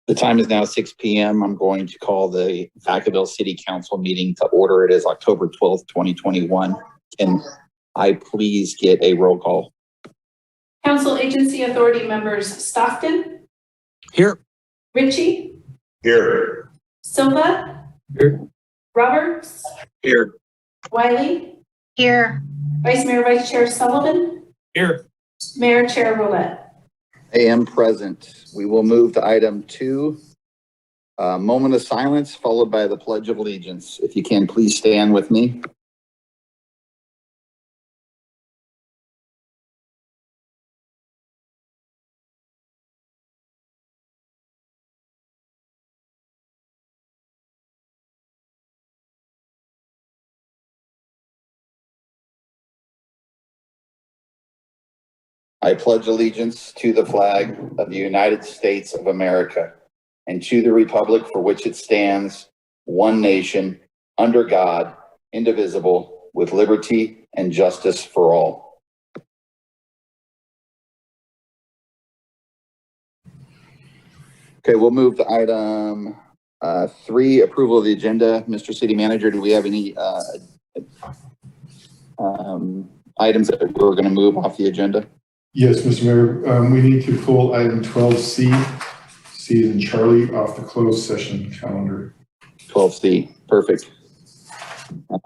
The time is now 6 p.m. I'm going to call the Vacaville City Council meeting to order. It is October 12th, 2021. Can I please get a roll call? Council Agency Authority members Stockton. Here. Ritchie. Here. Silva. Here. Roberts. Here. Wiley. Here. Vice Mayor, Vice Chair Sullivan. Here. Mayor Chair Roulette. I am present. We will move to item 2, moment of silence followed by the Pledge of Allegiance. If you can, please stand with me. I pledge allegiance to the flag of the United States of America and to the republic for which it stands, one nation, under God, indivisible, with liberty and justice for all. Okay, we'll move to item 3, approval of the agenda. Mr. City Manager, do we have any items that we're going to move off the agenda? Yes, Mr. Mayor, we need to pull item 12C, C and Charlie, off the closed session calendar. 12C, perfect.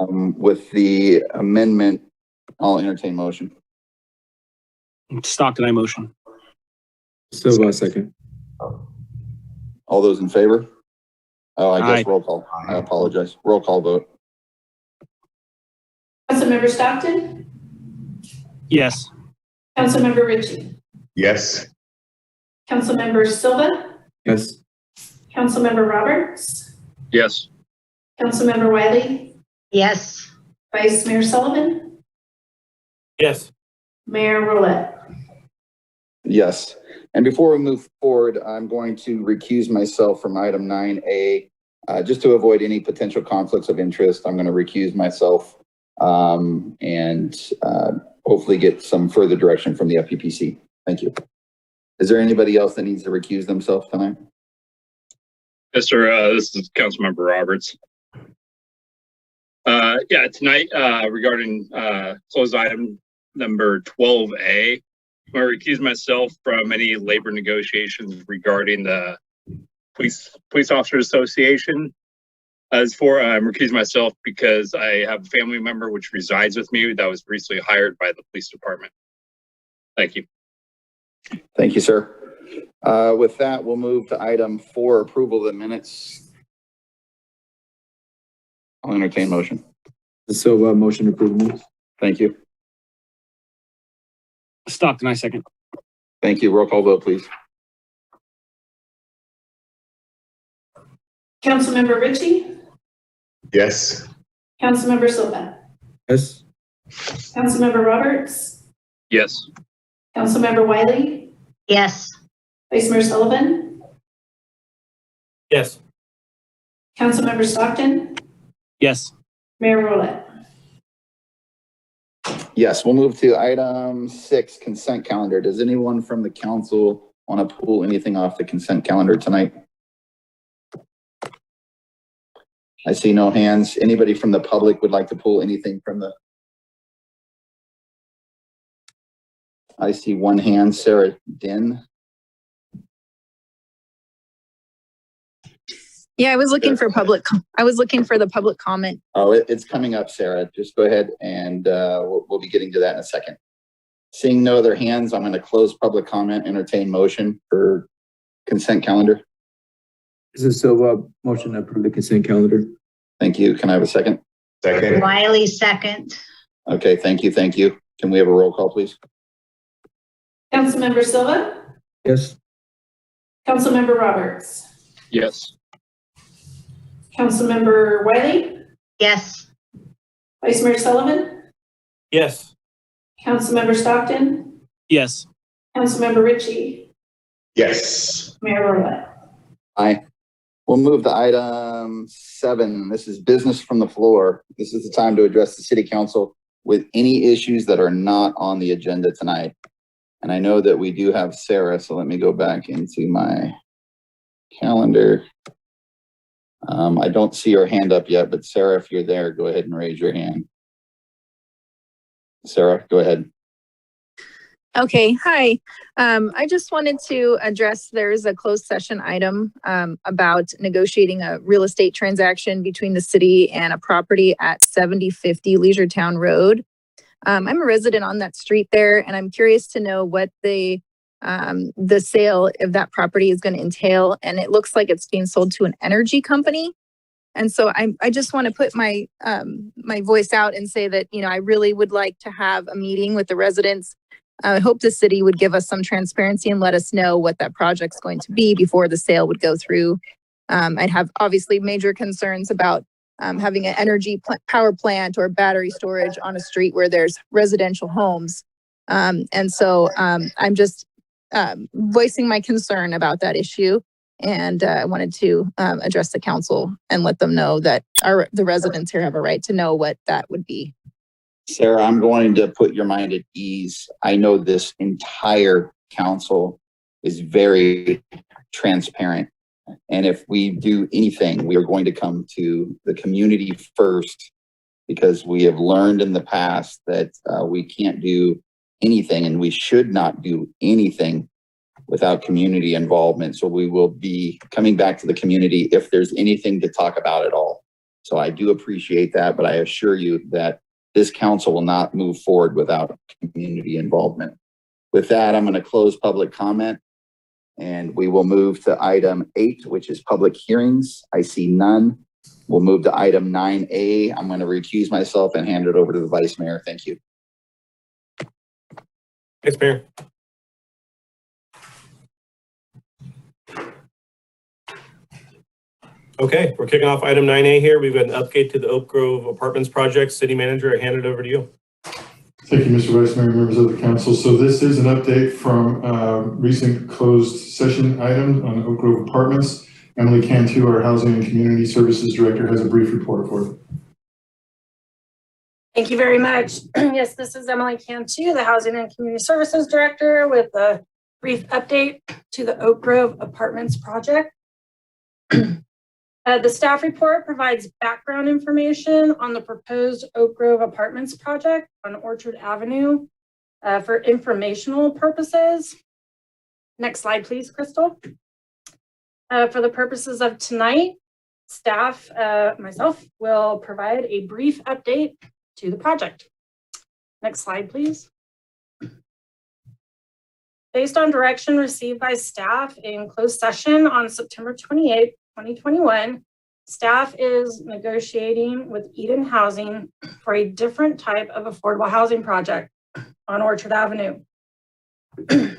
With the amendment, I'll entertain motion. Stockton, I motion. Silva, second. All those in favor? Oh, I guess Aye. roll call. I apologize. Roll call vote. Councilmember Stockton. Yes. Councilmember Ritchie. Yes. Councilmember Silva. Yes. Councilmember Roberts. Yes. Councilmember Wiley. Yes. Vice Mayor Sullivan. Yes. Mayor Roulette. Yes. And before we move forward, I'm going to recuse myself from item 9A, just to avoid any potential conflicts of interest. I'm going to recuse myself and hopefully get some further direction from the FPPC. Thank you. Is there anybody else that needs to recuse themselves tonight? Yes, sir. This is Councilmember Roberts. Yeah, tonight regarding closed item number 12A, I'm going to recuse myself from any labor negotiations regarding the Police Officers Association. As for, I'm recusing myself because I have a family member which resides with me that was recently hired by the police department. Thank you. Thank you, sir. With that, we'll move to item 4, approval of the minutes. I'll entertain motion. Silva, motion approved. Thank you. Stockton, I second. Thank you. Roll call vote, please. Councilmember Ritchie. Yes. Councilmember Silva. Yes. Councilmember Roberts. Yes. Councilmember Wiley. Yes. Vice Mayor Sullivan. Yes. Councilmember Stockton. Yes. Mayor Roulette. Yes, we'll move to item 6, consent calendar. Does anyone from the council want to pull anything off the consent calendar tonight? I see no hands. Anybody from the public would like to pull anything from the... I see one hand, Sarah Din. Yeah, I was looking for the public comment. Oh, it's coming up, Sarah. Just go ahead and we'll be getting to that in a second. Seeing no other hands, I'm going to close public comment, entertain motion for consent calendar. This is Silva, motion to approve the consent calendar. Thank you. Can I have a second? Second. Wiley, second. Okay, thank you. Thank you. Can we have a roll call, please? Councilmember Silva. Yes. Councilmember Roberts. Yes. Councilmember Wiley. Yes. Vice Mayor Sullivan. Yes. Councilmember Stockton. Yes. Councilmember Ritchie. Yes. Mayor Roulette. Aye. We'll move to item 7. This is business from the floor. This is the time to address the city council with any issues that are not on the agenda tonight. And I know that we do have Sarah, so let me go back into my calendar. I don't see your hand up yet, but Sarah, if you're there, go ahead and raise your hand. Sarah, go ahead. Okay, hi. I just wanted to address, there's a closed session item about negotiating a real estate transaction between the city and a property at 7050 Leisure Town Road. I'm a resident on that street there, and I'm curious to know what the sale of that property is going to entail. And it looks like it's being sold to an energy company. And so I just want to put my my voice out and say that, you know, I really would like to have a meeting with the residents. I hope the city would give us some transparency and let us know what that project's going to be before the sale would go through. I'd have obviously major concerns about having an energy power plant or battery storage on a street where there's residential homes. And so I'm just voicing my concern about that issue. And I wanted to address the council and let them know that the residents here have a right to know what that would be. Sarah, I'm going to put your mind at ease. I know this entire council is very transparent. And if we do anything, we are going to come to the community first, because we have learned in the past that we can't do anything, and we should not do anything without community involvement. So we will be coming back to the community if there's anything to talk about at all. So I do appreciate that, but I assure you that this council will not move forward without community involvement. With that, I'm going to close public comment, and we will move to item 8, which is public hearings. I see none. We'll move to item 9A. I'm going to recuse myself and hand it over to the Vice Mayor. Thank you. Thanks, Mayor. Okay, we're kicking off item 9A here. We've got an update to the Oak Grove Apartments project. City Manager, I hand it over to you. Thank you, Mr. Vice Mayor, members of the council. So this is an update from recent closed session item on Oak Grove Apartments. Emily Cantu, our Housing and Community Services Director, has a brief report for you. Thank you very much. Yes, this is Emily Cantu, the Housing and Community Services Director, with a brief update to the Oak Grove Apartments project. The staff report provides background information on the proposed Oak Grove Apartments project on Orchard Avenue for informational purposes. Next slide, please, Crystal. For the purposes of tonight, staff, myself, will provide a brief update to the project. Next slide, please. Based on direction received by staff in closed session on September 28, 2021, staff is negotiating with Eden Housing for a different type of affordable housing project on Orchard Avenue.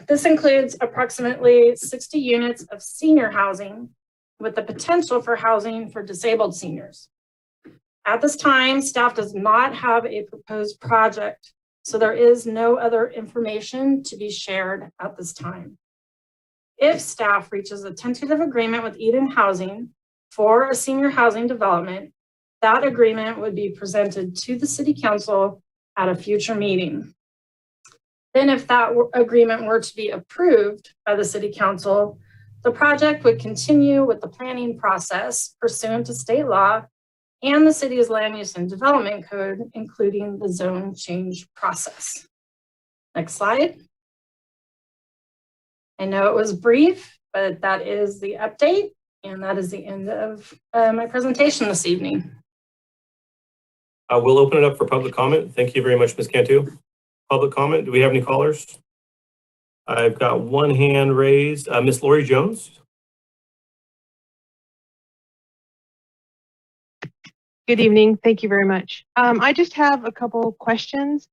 This includes approximately 60 units of senior housing with the potential for housing for disabled seniors. At this time, staff does not have a proposed project, so there is no other information to be shared at this time. If staff reaches a tentative agreement with Eden Housing for a senior housing development, that agreement would be presented to the City Council at a future meeting. Then if that agreement were to be approved by the City Council, the project would continue with the planning process pursuant to state law and the city's land use and development code, including the zone change process. Next slide. I know it was brief, but that is the update, and that is the end of my presentation this evening. We'll open it up for public comment. Thank you very much, Ms. Cantu. Public comment, do we have any callers? I've got one hand raised. Ms. Lori Jones. Good evening. Thank you very much. I just have a couple questions.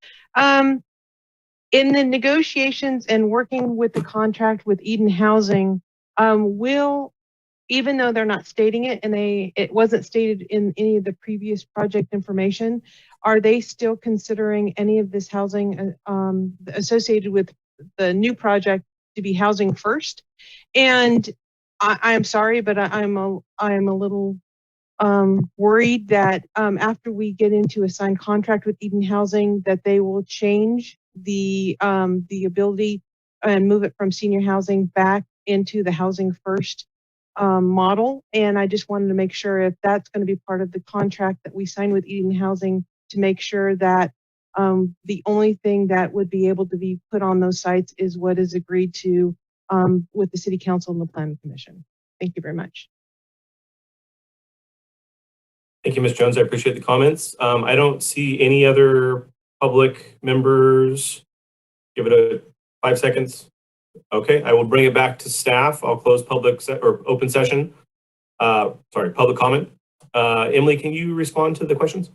In the negotiations and working with the contract with Eden Housing, even though they're not stating it and it wasn't stated in any of the previous project information, are they still considering any of this housing associated with the new project to be housing first? And I'm sorry, but I'm a little worried that after we get into a signed contract with Eden Housing, that they will change the ability and move it from senior housing back into the housing first model. And I just wanted to make sure if that's going to be part of the contract that we sign with Eden Housing, to make sure that the only thing that would be able to be put on those sites is what is agreed to with the City Council and the Planning Commission. Thank you very much. Thank you, Ms. Jones. I appreciate the comments. I don't see any other public members. Give it a 5 seconds. Okay, I will bring it back to staff. I'll close open session. Public comment. Emily, can you respond to the questions?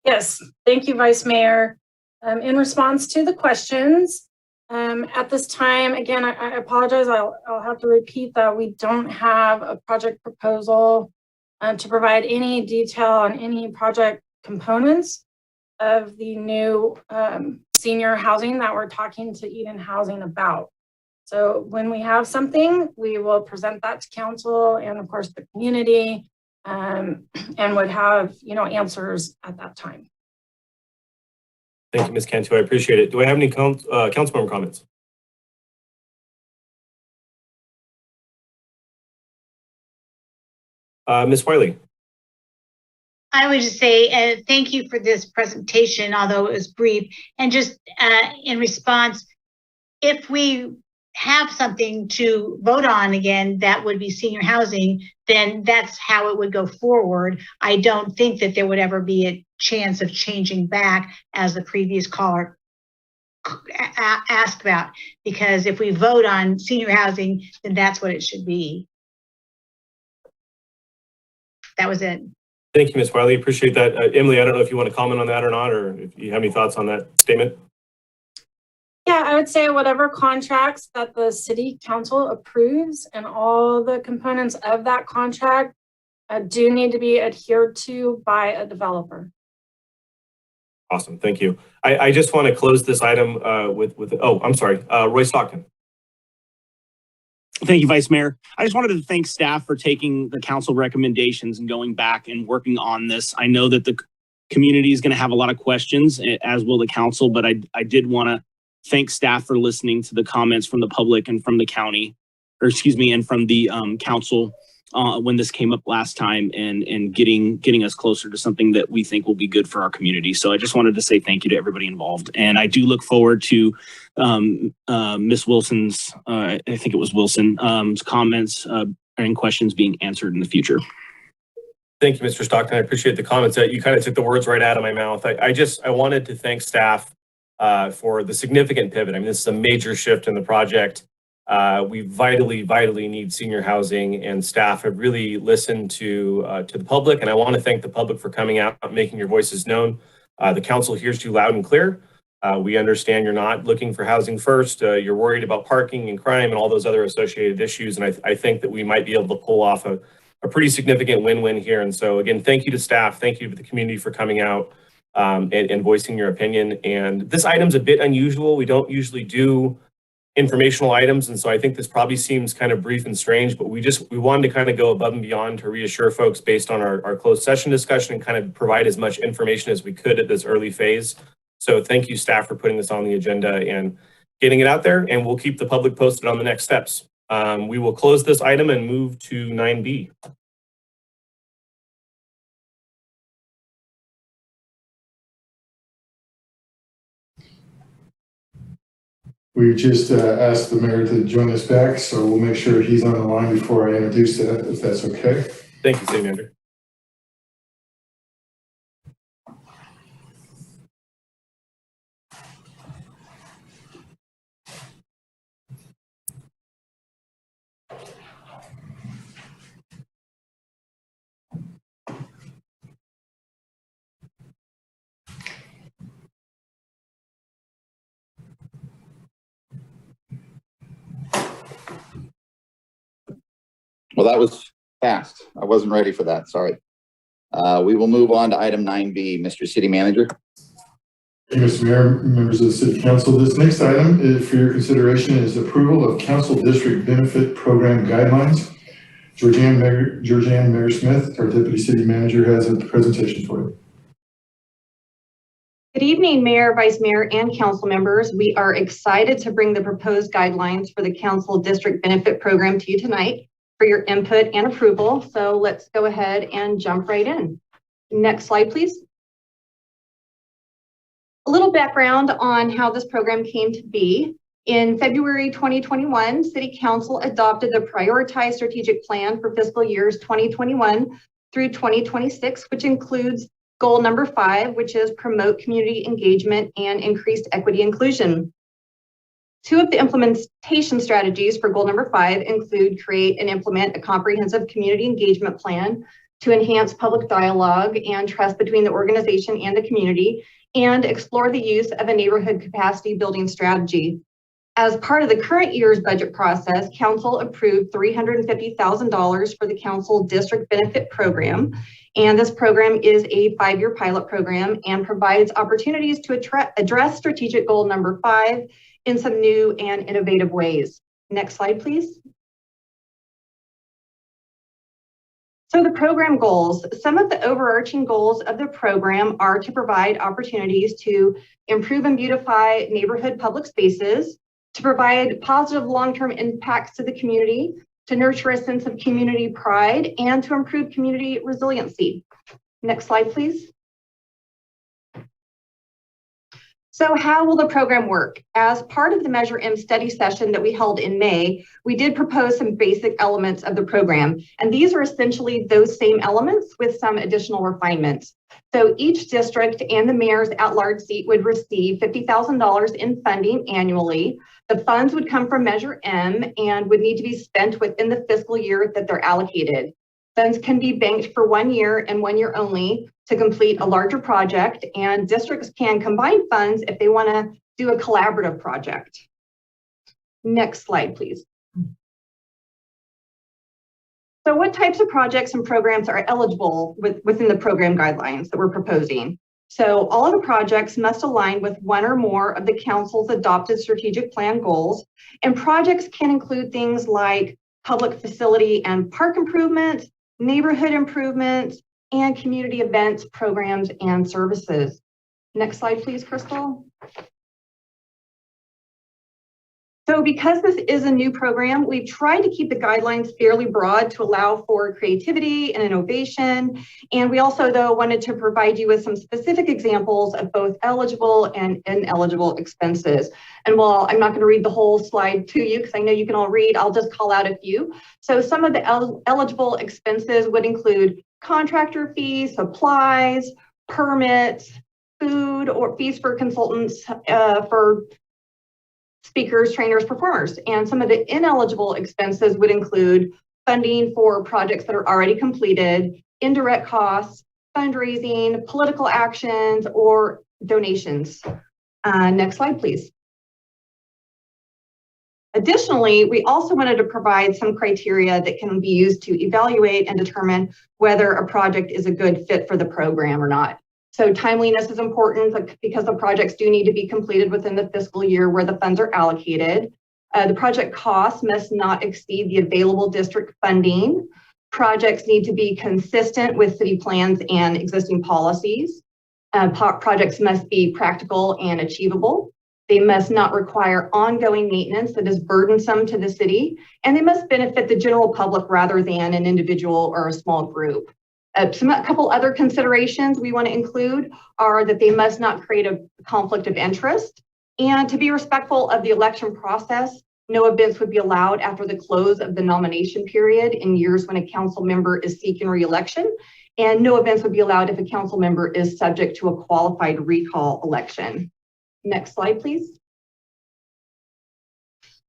Yes, thank you, Vice Mayor. In response to the questions, at this time, again, I apologize. I'll have to repeat that we don't have a project proposal to provide any detail on any project components of the new senior housing that we're talking to Eden Housing about. So when we have something, we will present that to council and of course the community, and would have, answers at that time. Thank you, Ms. Cantu. I appreciate it. Do I have any council member comments? Ms. Wiley. I would just say thank you for this presentation, although it was brief. And just in response, if we have something to vote on again, that would be senior housing, then that's how it would go forward. I don't think that there would ever be a chance of changing back, as the previous caller asked about, because if we vote on senior housing, then that's what it should be. That was it. Thank you, Ms. Wiley. Appreciate that. Emily, I don't know if you want to comment on that or not, or if you have any thoughts on that statement. Yeah, I would say whatever contracts that the City Council approves and all the components of that contract do need to be adhered to by a developer. Awesome. Thank you. I just want to close this item I'm sorry, Roy Stockton. Thank you, Vice Mayor. I just wanted to thank staff for taking the council recommendations and going back and working on this. I know that the community is going to have a lot of questions, as will the council, but I did want to thank staff for listening to the comments from the public and from the county, and from the council when this came up last time, and getting us closer to something that we think will be good for our community. So I just wanted to say thank you to everybody involved. And I do look forward to Ms. Wilson's, I think it was Wilson, comments and questions being answered in the future. Thank you, Mr. Stockton. I appreciate the comments. You kind of took the words right out of my mouth. I wanted to thank staff for the significant pivot. I mean, this is a major shift in the project. We vitally need senior housing, and staff have really listened to the public. And I want to thank the public for coming out, making your voices known. The council hears you loud and clear. We understand you're not looking for housing first. You're worried about parking and crime and all those other associated issues. And I think that we might be able to pull off a pretty significant win-win here. And so again, thank you to staff. Thank you to the community for coming out and voicing your opinion. And this item's a bit unusual. We don't usually do informational items. And so I think this probably seems kind of brief and strange, but we wanted to kind of go above and beyond to reassure folks based on our closed session discussion and kind of provide as much information as we could at this early phase. So thank you, staff, for putting this on the agenda and getting it out there, and we'll keep the public posted on the next steps. We will close this item and move to 9B. We just asked the mayor to join us back, so we'll make sure he's on the line before I introduce that, if that's okay. Thank you, City Manager. Well, that was fast. I wasn't ready for that. Sorry. We will move on to item 9B, Mr. City Manager. Thank you, Mr. Mayor, members of the City Council. This next item is for your consideration is approval of Council District Benefit Program Guidelines. Georgianne Mayer-Smith, our Deputy City Manager, has a presentation for you. Good evening, Mayor, Vice Mayor, and Council members. We are excited to bring the proposed guidelines for the Council District Benefit Program to you tonight. for your input and approval. So let's go ahead and jump right in. Next slide, please. A little background on how this program came to be. In February 2021, City Council adopted the prioritized strategic plan for fiscal years 2021 through 2026, which includes goal number 5, which is promote community engagement and increased equity inclusion. 2 of the implementation strategies for goal number 5 include create and implement a comprehensive community engagement plan to enhance public dialogue and trust between the organization and the community, and explore the use of a neighborhood capacity building strategy. As part of the current year's budget process, Council approved $350,000 for the Council District Benefit Program. And this program is a 5-year pilot program and provides opportunities to address strategic goal number 5 in some new and innovative ways. Next slide, please. So the program goals, some of the overarching goals of the program are to provide opportunities to improve and beautify neighborhood public spaces, to provide positive long-term impacts to the community, to nurture a sense of community pride, and to improve community resiliency. Next slide, please. So how will the program work? As part of the Measure M study session that we held in May, we did propose some basic elements of the program. And these are essentially those same elements with some additional refinements. So each district and the mayor's at-large seat would receive $50,000 in funding annually. The funds would come from Measure M and would need to be spent within the fiscal year that they're allocated. Funds can be banked for 1 year and 1 year only to complete a larger project, and districts can combine funds if they want to do a collaborative project. Next slide, please. So what types of projects and programs are eligible within the program guidelines that we're proposing? So all of the projects must align with 1 or more of the council's adopted strategic plan goals, and projects can include things like public facility and park improvements, neighborhood improvements, and community events, programs, and services. Next slide, please, Crystal. So because this is a new program, we've tried to keep the guidelines fairly broad to allow for creativity and innovation. And we also, though, wanted to provide you with some specific examples of both eligible and ineligible expenses. And while I'm not going to read the whole slide to you, because I know you can all read, I'll just call out a few. So some of the eligible expenses would include contractor fees, supplies, permits, food, or fees for consultants for speakers, trainers, performers. And some of the ineligible expenses would include funding for projects that are already completed, indirect costs, fundraising, political actions, or donations. Next slide, please. Additionally, we also wanted to provide some criteria that can be used to evaluate and determine whether a project is a good fit for the program or not. So timeliness is important because the projects do need to be completed within the fiscal year where the funds are allocated. The project costs must not exceed the available district funding. Projects need to be consistent with city plans and existing policies. Projects must be practical and achievable. They must not require ongoing maintenance that is burdensome to the city, and they must benefit the general public rather than an individual or a small group. A couple other considerations we want to include are that they must not create a conflict of interest, and to be respectful of the election process, no events would be allowed after the close of the nomination period in years when a council member is seeking re-election, and no events would be allowed if a council member is subject to a qualified recall election. Next slide, please.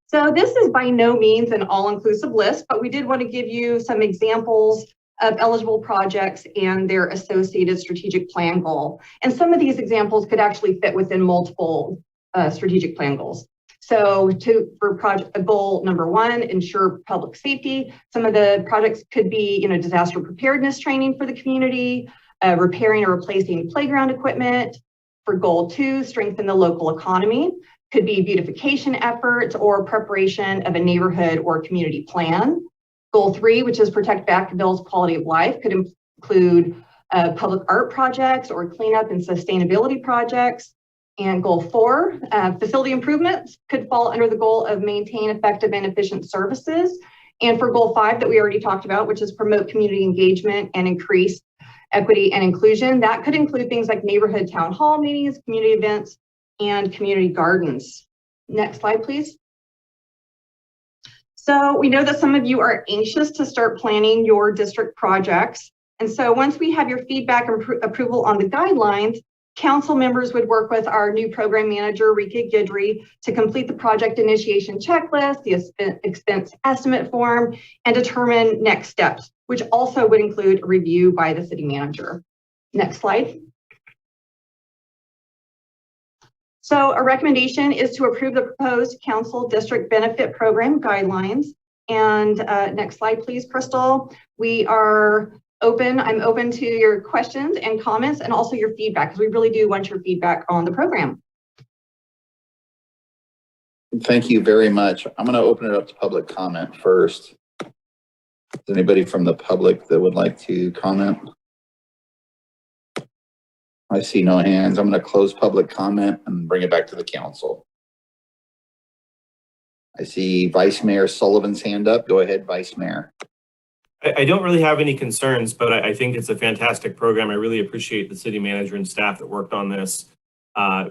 So this is by no means an all-inclusive list, but we did want to give you some examples of eligible projects and their associated strategic plan goal. And some of these examples could actually fit within multiple strategic plan goals. So for project goal number 1, ensure public safety. Some of the projects could be, disaster preparedness training for the community, repairing or replacing playground equipment. For goal 2, strengthen the local economy. Could be beautification efforts or preparation of a neighborhood or community plan. Goal 3, which is protect Vacaville's quality of life, could include public art projects or cleanup and sustainability projects. And goal 4, facility improvements could fall under the goal of maintain effective and efficient services. And for goal 5 that we already talked about, which is promote community engagement and increase equity and inclusion, that could include things like neighborhood town hall meetings, community events, and community gardens. Next slide, please. So we know that some of you are anxious to start planning your district projects. And so once we have your feedback and approval on the guidelines, council members would work with our new program manager, Rika Guidry, to complete the project initiation checklist, the expense estimate form, and determine next steps, which also would include a review by the city manager. Next slide. So a recommendation is to approve the proposed council district benefit program guidelines. And next slide, please, Crystal. We are open. I'm open to your questions and comments and also your feedback, because we really do want your feedback on the program. Thank you very much. I'm going to open it up to public comment first. Is anybody from the public that would like to comment? I see no hands. I'm going to close public comment and bring it back to the council. I see Vice Mayor Sullivan's hand up. Go ahead, Vice Mayor. I don't really have any concerns, but I think it's a fantastic program. I really appreciate the city manager and staff that worked on this.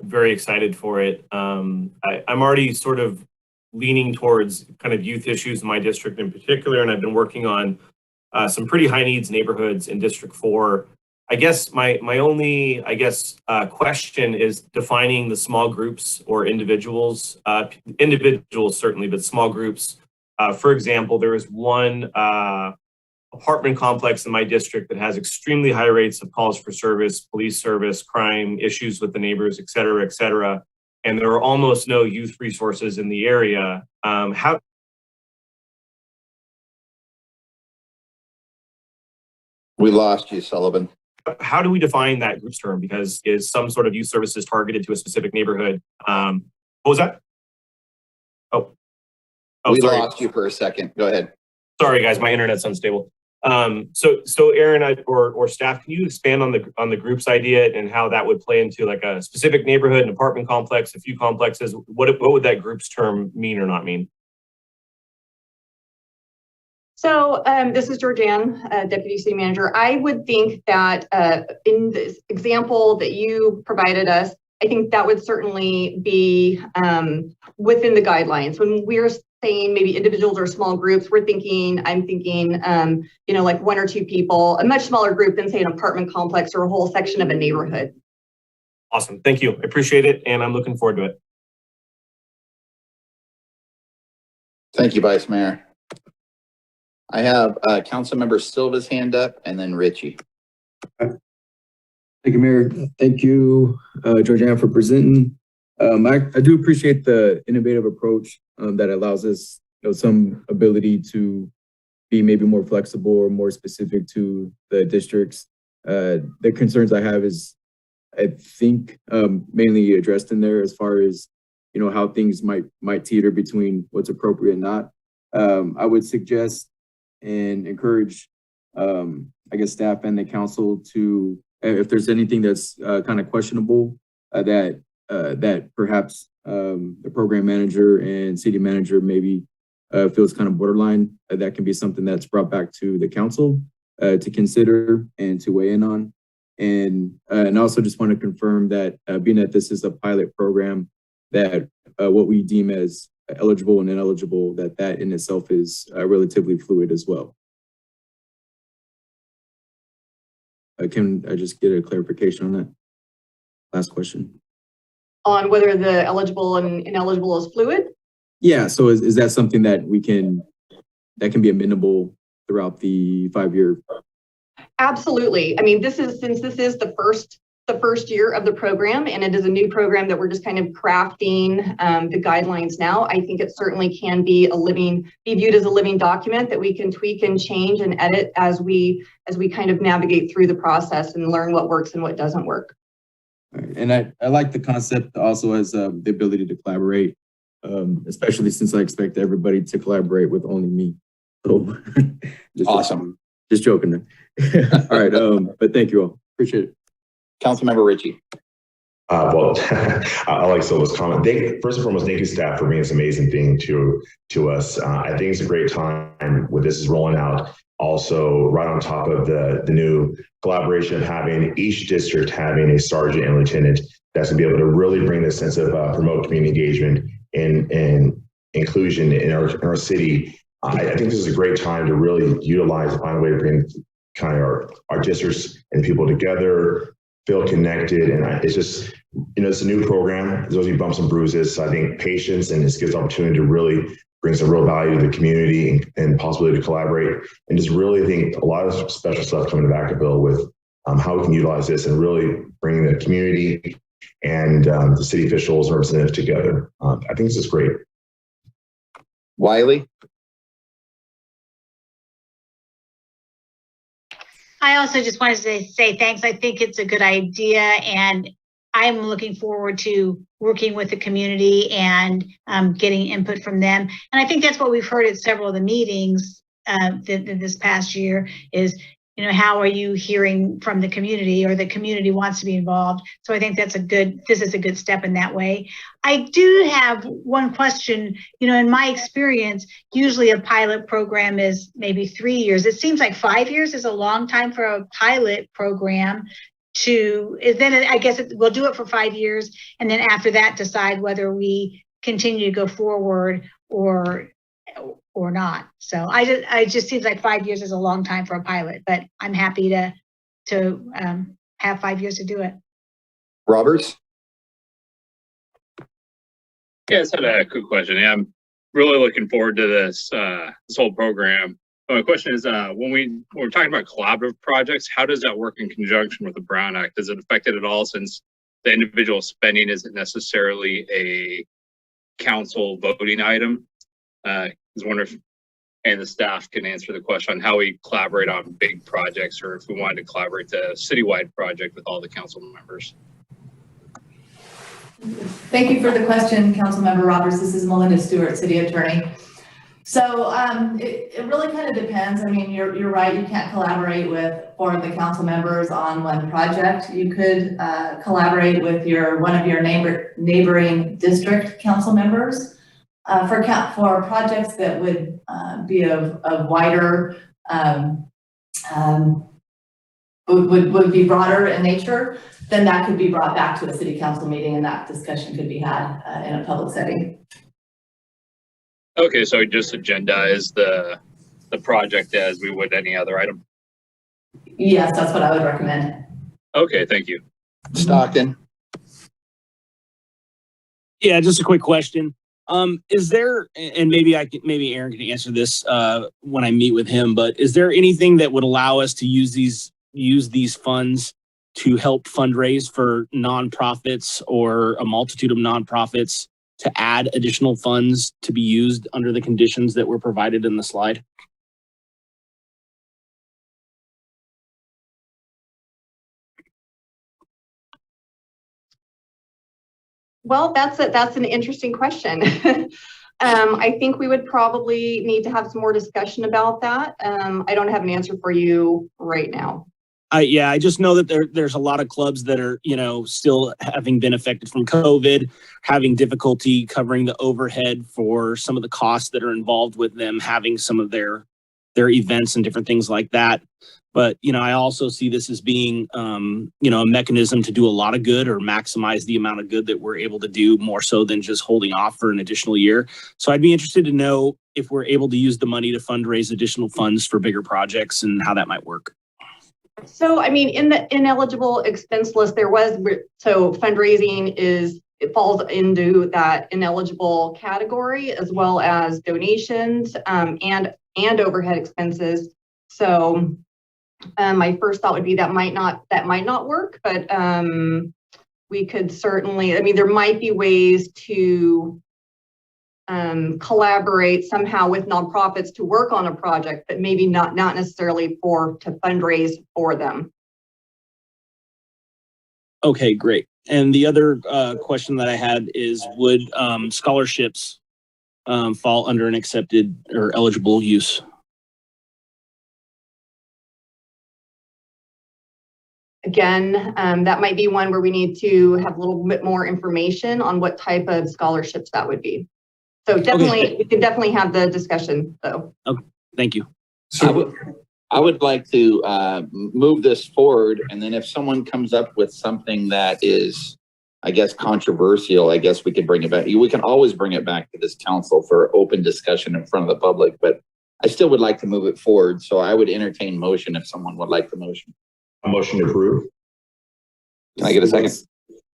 Very excited for it. I'm already sort of leaning towards kind of youth issues in my district in particular, and I've been working on some pretty high needs neighborhoods in District 4. I guess my only question is defining the small groups or individuals. Individuals certainly, but small groups. For example, there is one apartment complex in my district that has extremely high rates of calls for service, police service, crime, issues with the neighbors, et cetera, et cetera. And there are almost no youth resources in the area. We lost you, Sullivan. How do we define that groups term? Because is some sort of youth services targeted to a specific neighborhood? What was that? Oh, we sorry. Lost you for a second. Go ahead. Sorry, guys, my internet's unstable. So Aaron or staff, can you expand on the groups idea and how that would play into like a specific neighborhood, an apartment complex, a few complexes? What would that groups term mean or not mean? So this is Georgianne, Deputy City Manager. I would think that in this example that you provided us, I think that would certainly be within the guidelines. When we're saying maybe individuals or small groups, I'm thinking, like 1 or 2 people, a much smaller group than say an apartment complex or a whole section of a neighborhood. Awesome, thank you. I appreciate it, and I'm looking forward to it. Thank you, Vice Mayor. I have Councilmember Silva's hand up and then Richie. Thank you, Mayor. Thank you, Georgianne, for presenting. I do appreciate the innovative approach that allows us some ability to be maybe more flexible or more specific to the districts. The concerns I have is, I think, mainly addressed in there as far as, how things might teeter between what's appropriate and not. I would suggest and encourage, staff and the council to, if there's anything that's kind of questionable, that perhaps the program manager and city manager maybe feels kind of borderline, that can be something that's brought back to the council to consider and to weigh in on. And also just want to confirm that being that this is a pilot program, that what we deem as eligible and ineligible, that in itself is relatively fluid as well. Can I just get a clarification on that? Last question. On whether the eligible and ineligible is fluid? Yeah, so is that something that that can be amendable throughout the 5-year? Absolutely. I mean, since this is the first year of the program, and it is a new program that we're just kind of crafting the guidelines now. I think it certainly can be viewed as a living document that we can tweak and change and edit as we kind of navigate through the process and learn what works and what doesn't work. Right. And I like the concept also as the ability to collaborate, especially since I expect everybody to collaborate with only me. So Awesome. Just joking. All right. But thank you all. Appreciate it. Councilmember Richie. Well, I like Silva's comment. First and foremost, thank you, staff, for bringing this amazing thing to us. I think it's a great time when this is rolling out. Also, right on top of the new collaboration of having each district having a sergeant and lieutenant that's going to be able to really bring this sense of promote community engagement and inclusion in our city. I think this is a great time to really utilize, find a way to bring kind of our districts and people together, feel connected. And it's just, it's a new program. There's always bumps and bruises. So I think patience and this gives opportunity to really bring some real value to the community and possibility to collaborate. And just really think a lot of special stuff coming to Vacaville with how we can utilize this and really bring the community and the city officials and representatives together. I think this is great. Wiley? I also just wanted to say thanks. I think it's a good idea, and I'm looking forward to working with the community and getting input from them. And I think that's what we've heard at several of the meetings this past year is, how are you hearing from the community, or the community wants to be involved? So I think this is a good step in that way. I do have one question. In my experience, usually a pilot program is maybe 3 years. It seems like 5 years is a long time for a pilot program. I guess we'll do it for 5 years, and then after that decide whether we continue to go forward or not. So I just seems like 5 years is a long time for a pilot, but I'm happy to have 5 years to do it. Roberts? Yeah, I just had a quick question. Yeah, I'm really looking forward to this whole program. My question is, when we're talking about collaborative projects, how does that work in conjunction with the Brown Act? Does it affect it at all, since the individual spending isn't necessarily a council voting item? I was wondering if the staff can answer the question on how we collaborate on big projects, or if we wanted to collaborate the citywide project with all the council members. Thank you for the question, Councilmember Roberts. This is Melinda Stewart, City Attorney. So it really kind of depends. I mean, you're right. You can't collaborate with 4 of the council members on one project. You could collaborate with one of your neighboring district council members for projects that would be of wider, would be broader in nature. Then that could be brought back to a city council meeting, and that discussion could be had in a public setting. Okay, so just agendize the project as we would any other item? Yes, that's what I would recommend. Okay, thank you. Stockton? Yeah, just a quick question. Is there, and maybe Aaron can answer this when I meet with him, but is there anything that would allow us to use these funds to help fundraise for nonprofits or a multitude of nonprofits to add additional funds to be used under the conditions that were provided in the slide? Well, that's an interesting question. I think we would probably need to have some more discussion about that. I don't have an answer for you right now. I just know that there's a lot of clubs that are, still having been affected from COVID, having difficulty covering the overhead for some of the costs that are involved with them having some of their events and different things like that. But, I also see this as being, a mechanism to do a lot of good or maximize the amount of good that we're able to do, more so than just holding off for an additional year. So I'd be interested to know if we're able to use the money to fundraise additional funds for bigger projects and how that might work. So, I mean, in the ineligible expense list, so fundraising it falls into that ineligible category, as well as donations and overhead expenses. So my first thought would be that might not work, but we could certainly, I mean, there might be ways to collaborate somehow with nonprofits to work on a project, but maybe not necessarily to fundraise for them. Okay, great. And the other question that I had is, would scholarships fall under an accepted or eligible use? Again, that might be one where we need to have a little bit more information on what type of scholarships that would be. So definitely, we can definitely have the discussion though. Okay, thank you. So I would like to move this forward, and then if someone comes up with something that is, I guess, controversial, I guess we could bring it back. We can always bring it back to this council for open discussion in front of the public, but I still would like to move it forward. So I would entertain motion if someone would like the motion. A motion to approve. Can I get a second?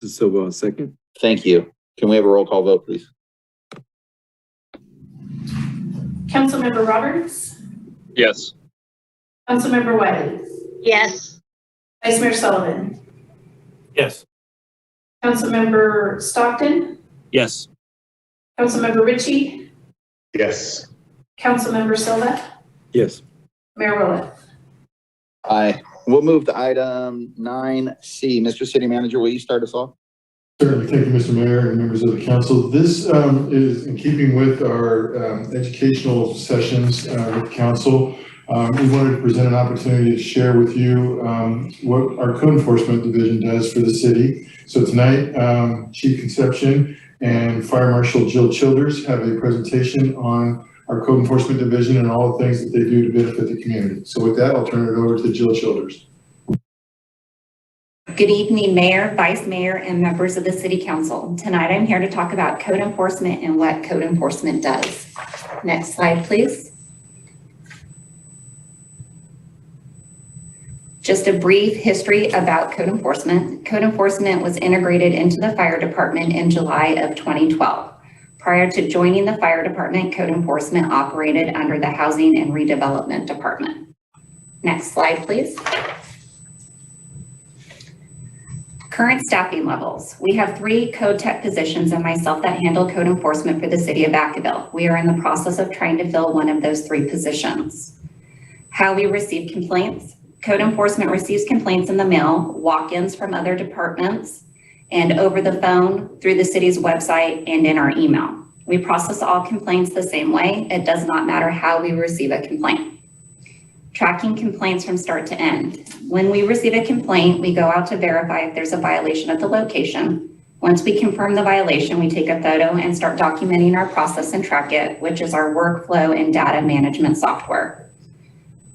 Silva, a second. Thank you. Can we have a roll call vote, please? Councilmember Roberts, Yes. Councilmember Wiley, Yes. Vice Mayor Sullivan, Yes. Councilmember Stockton, Yes. Councilmember Ritchie, Yes. Councilmember Silva, Yes. Mayor Rowland. Aye. We'll move to item 9C. Mr. City Manager, will you start us off? certainly, thank you, Mr. Mayor and members of the council. This is in keeping with our educational sessions with council. We wanted to present an opportunity to share with you what our code enforcement division does for the city. So tonight, Chief Conception and Fire Marshal Jill Childers have a presentation on our code enforcement division and all the things that they do to benefit the community. So with that, I'll turn it over to Jill Childers. Good evening, Mayor, Vice Mayor, and members of the City Council. Tonight, I'm here to talk about code enforcement and what code enforcement does. Next slide, please. Just a brief history about code enforcement. Code enforcement was integrated into the fire department in July of 2012. Prior to joining the fire department, code enforcement operated under the Housing and Redevelopment Department. Next slide, please. Current staffing levels. We have 3 code tech positions and myself that handle code enforcement for the city of Vacaville. We are in the process of trying to fill one of those 3 positions. How we receive complaints. Code enforcement receives complaints in the mail, walk-ins from other departments, and over the phone, through the city's website, and in our email. We process all complaints the same way. It does not matter how we receive a complaint. Tracking complaints from start to end. When we receive a complaint, we go out to verify if there's a violation at the location. Once we confirm the violation, we take a photo and start documenting our process and track it, which is our workflow and data management software.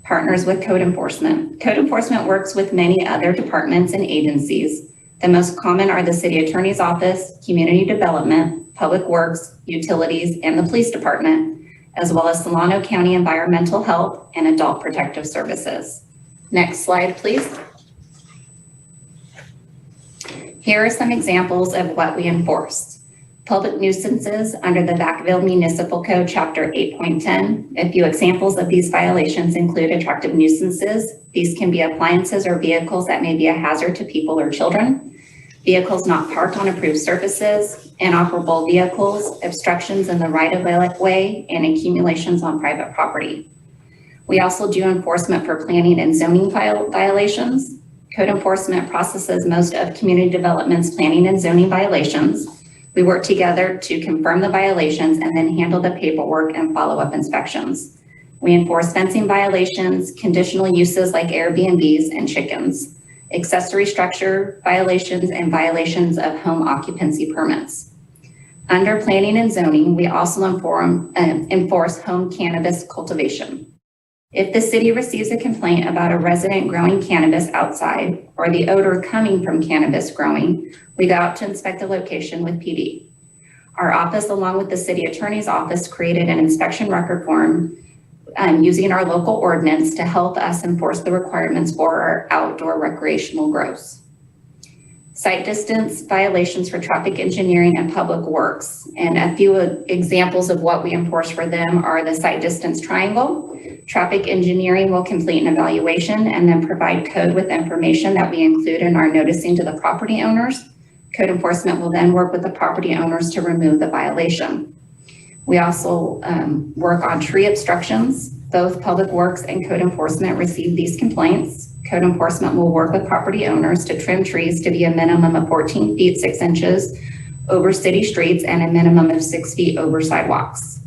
Partners with code enforcement. Code enforcement works with many other departments and agencies. The most common are the City Attorney's Office, Community Development, Public Works, Utilities, and the Police Department, as well as Solano County Environmental Health and Adult Protective Services. Next slide, please. Here are some examples of what we enforce. Public nuisances under the Vacaville Municipal Code, Chapter 8.10. A few examples of these violations include attractive nuisances. These can be appliances or vehicles that may be a hazard to people or children. Vehicles not parked on approved surfaces, inoperable vehicles, obstructions in the right-of-way, and accumulations on private property. We also do enforcement for planning and zoning violations. Code enforcement processes most of community development's planning and zoning violations. We work together to confirm the violations and then handle the paperwork and follow-up inspections. We enforce fencing violations, conditional uses like Airbnbs and chickens, accessory structure violations, and violations of home occupancy permits. Under planning and zoning, we also enforce home cannabis cultivation. If the city receives a complaint about a resident growing cannabis outside or the odor coming from cannabis growing, we go out to inspect the location with PD. Our office, along with the city attorney's office, created an inspection record form using our local ordinance to help us enforce the requirements for our outdoor recreational grows. Site distance violations for traffic engineering and public works. And a few examples of what we enforce for them are the site distance triangle. Traffic engineering will complete an evaluation and then provide code with information that we include in our noticing to the property owners. Code enforcement will then work with the property owners to remove the violation. We also work on tree obstructions. Both Public Works and Code Enforcement receive these complaints. Code Enforcement will work with property owners to trim trees to be a minimum of 14 feet 6 inches over city streets and a minimum of 6 feet over sidewalks.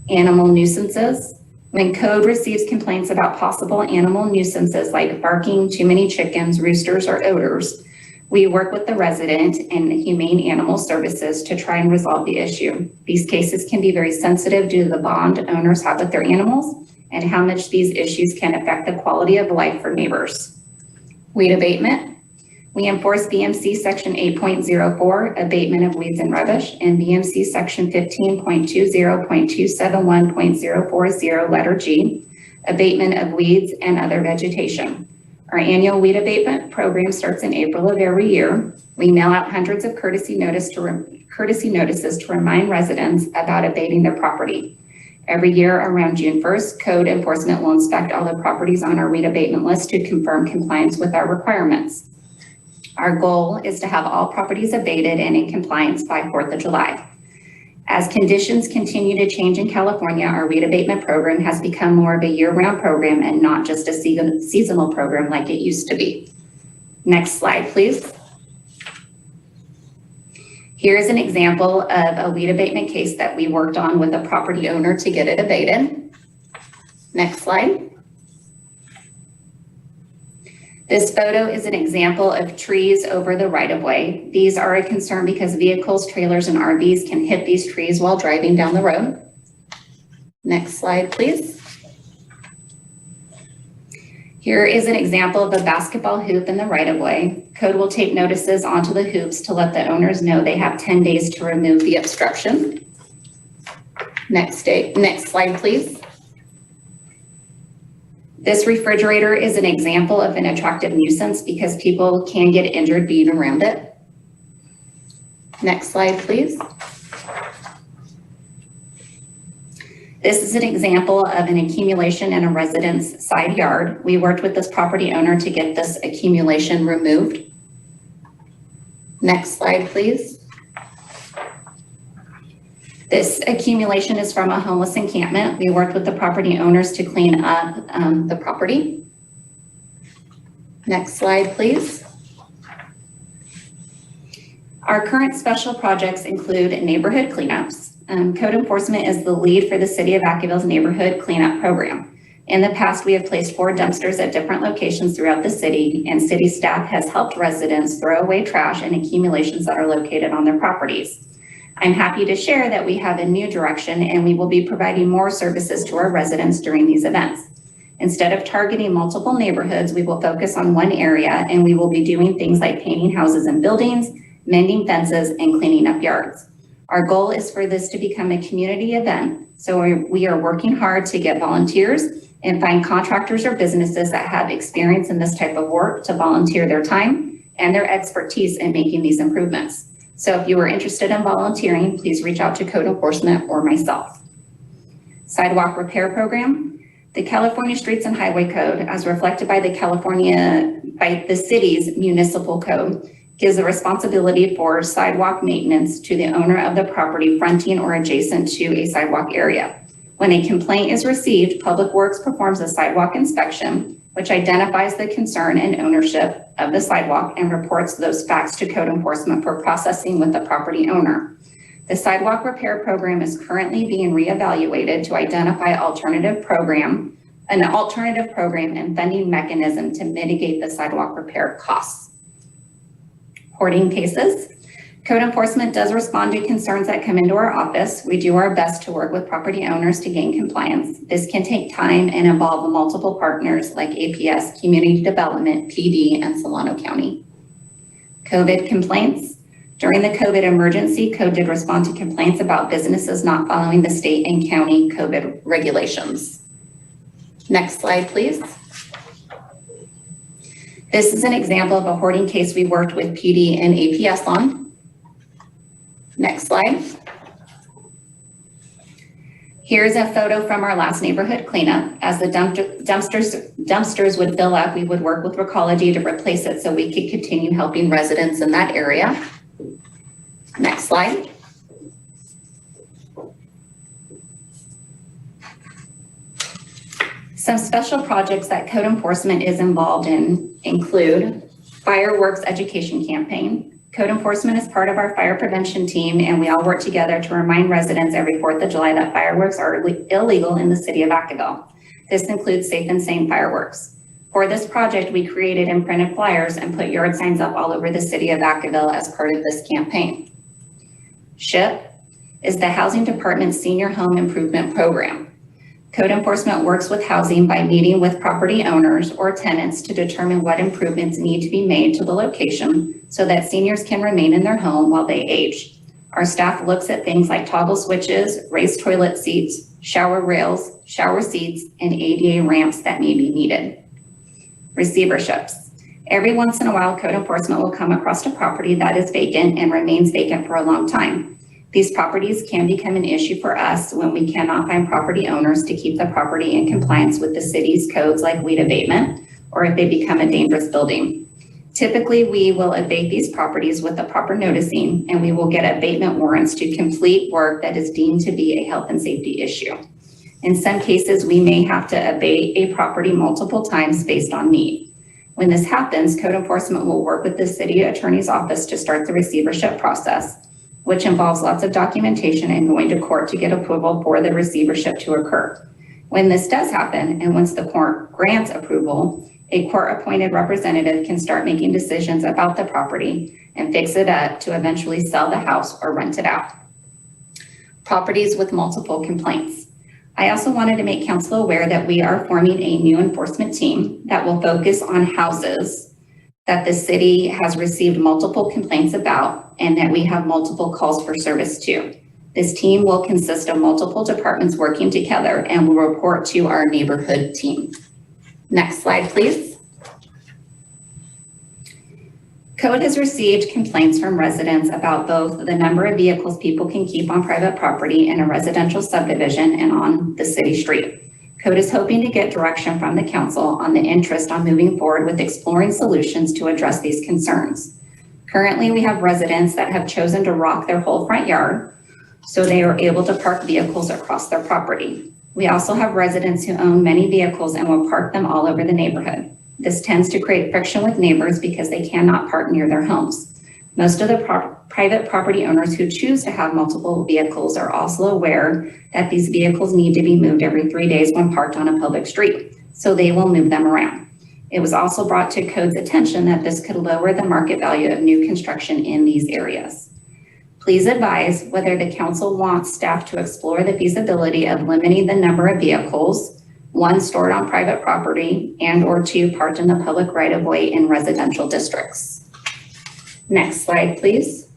Animal nuisances. When code receives complaints about possible animal nuisances like barking, too many chickens, roosters, or odors, we work with the resident and Humane Animal Services to try and resolve the issue. These cases can be very sensitive due to the bond owners have with their animals and how much these issues can affect the quality of life for neighbors. Weed abatement. We enforce BMC Section 8.04, abatement of weeds and rubbish, and BMC Section 15.20.271.040, letter G, abatement of weeds and other vegetation. Our annual weed abatement program starts in April of every year. We mail out hundreds of courtesy notices to remind residents about abating their property. Every year around June 1st, code enforcement will inspect all the properties on our weed abatement list to confirm compliance with our requirements. Our goal is to have all properties abated and in compliance by 4th of July. As conditions continue to change in California, our weed abatement program has become more of a year-round program and not just a seasonal program like it used to be. Next slide, please. Here's an example of a weed abatement case that we worked on with a property owner to get it abated. Next slide. This photo is an example of trees over the right-of-way. These are a concern because vehicles, trailers, and RVs can hit these trees while driving down the road. Next slide, please. Here is an example of a basketball hoop in the right-of-way. Code will tape notices onto the hoops to let the owners know they have 10 days to remove the obstruction. Next slide, please. This refrigerator is an example of an attractive nuisance because people can get injured being around it. Next slide, please. This is an example of an accumulation in a resident's side yard. We worked with this property owner to get this accumulation removed. Next slide, please. This accumulation is from a homeless encampment. We worked with the property owners to clean up the property. Next slide, please. Our current special projects include neighborhood cleanups. Code enforcement is the lead for the City of Vacaville's neighborhood cleanup program. In the past, we have placed 4 dumpsters at different locations throughout the city, and city staff has helped residents throw away trash and accumulations that are located on their properties. I'm happy to share that we have a new direction and we will be providing more services to our residents during these events. Instead of targeting multiple neighborhoods, we will focus on one area and we will be doing things like painting houses and buildings, mending fences, and cleaning up yards. Our goal is for this to become a community event, so we are working hard to get volunteers and find contractors or businesses that have experience in this type of work to volunteer their time and their expertise in making these improvements. So if you are interested in volunteering, please reach out to code enforcement or myself. Sidewalk repair program. The California Streets and Highway Code, as reflected by the city's municipal code, gives the responsibility for sidewalk maintenance to the owner of the property fronting or adjacent to a sidewalk area. When a complaint is received, Public Works performs a sidewalk inspection, which identifies the concern and ownership of the sidewalk and reports those facts to code enforcement for processing with the property owner. The sidewalk repair program is currently being reevaluated to identify an alternative program and funding mechanism to mitigate the sidewalk repair costs. Hoarding cases. Code enforcement does respond to concerns that come into our office. We do our best to work with property owners to gain compliance. This can take time and involve multiple partners like APS, Community Development, PD, and Solano County. COVID complaints. During the COVID emergency, Code did respond to complaints about businesses not following the state and county COVID regulations. Next slide, please. This is an example of a hoarding case we worked with PD and APS on. Next slide. Here's a photo from our last neighborhood cleanup. As the dumpsters would fill up, we would work with Recology to replace it so we could continue helping residents in that area. Next slide. Some special projects that code enforcement is involved in include fireworks education campaign. Code enforcement is part of our fire prevention team, and we all work together to remind residents every 4th of July that fireworks are illegal in the city of Vacaville. This includes safe and sane fireworks. For this project, we created and printed flyers and put yard signs up all over the city of Vacaville as part of this campaign. SHIP is the Housing Department's Senior Home Improvement Program. Code enforcement works with housing by meeting with property owners or tenants to determine what improvements need to be made to the location so that seniors can remain in their home while they age. Our staff looks at things like toggle switches, raised toilet seats, shower rails, shower seats, and ADA ramps that may be needed. Receiverships. Every once in a while, code enforcement will come across a property that is vacant and remains vacant for a long time. These properties can become an issue for us when we cannot find property owners to keep the property in compliance with the city's codes like weed abatement, or if they become a dangerous building. Typically, we will abate these properties with the proper noticing, and we will get abatement warrants to complete work that is deemed to be a health and safety issue. In some cases, we may have to abate a property multiple times based on need. When this happens, code enforcement will work with the city attorney's office to start the receivership process, which involves lots of documentation and going to court to get approval for the receivership to occur. When this does happen, and once the court grants approval, a court-appointed representative can start making decisions about the property and fix it up to eventually sell the house or rent it out. Properties with multiple complaints. I also wanted to make council aware that we are forming a new enforcement team that will focus on houses that the city has received multiple complaints about and that we have multiple calls for service to. This team will consist of multiple departments working together and will report to our neighborhood team. Next slide, please. Code has received complaints from residents about both the number of vehicles people can keep on private property in a residential subdivision and on the city street. Code is hoping to get direction from the council on the interest on moving forward with exploring solutions to address these concerns. Currently, we have residents that have chosen to rock their whole front yard so they are able to park vehicles across their property. We also have residents who own many vehicles and will park them all over the neighborhood. This tends to create friction with neighbors because they cannot park near their homes. Most of the private property owners who choose to have multiple vehicles are also aware that these vehicles need to be moved every 3 days when parked on a public street, so they will move them around. It was also brought to Code's attention that this could lower the market value of new construction in these areas. Please advise whether the council wants staff to explore the feasibility of limiting the number of vehicles, 1 stored on private property and/or 2 parked in the public right-of-way in residential districts. Next slide, please.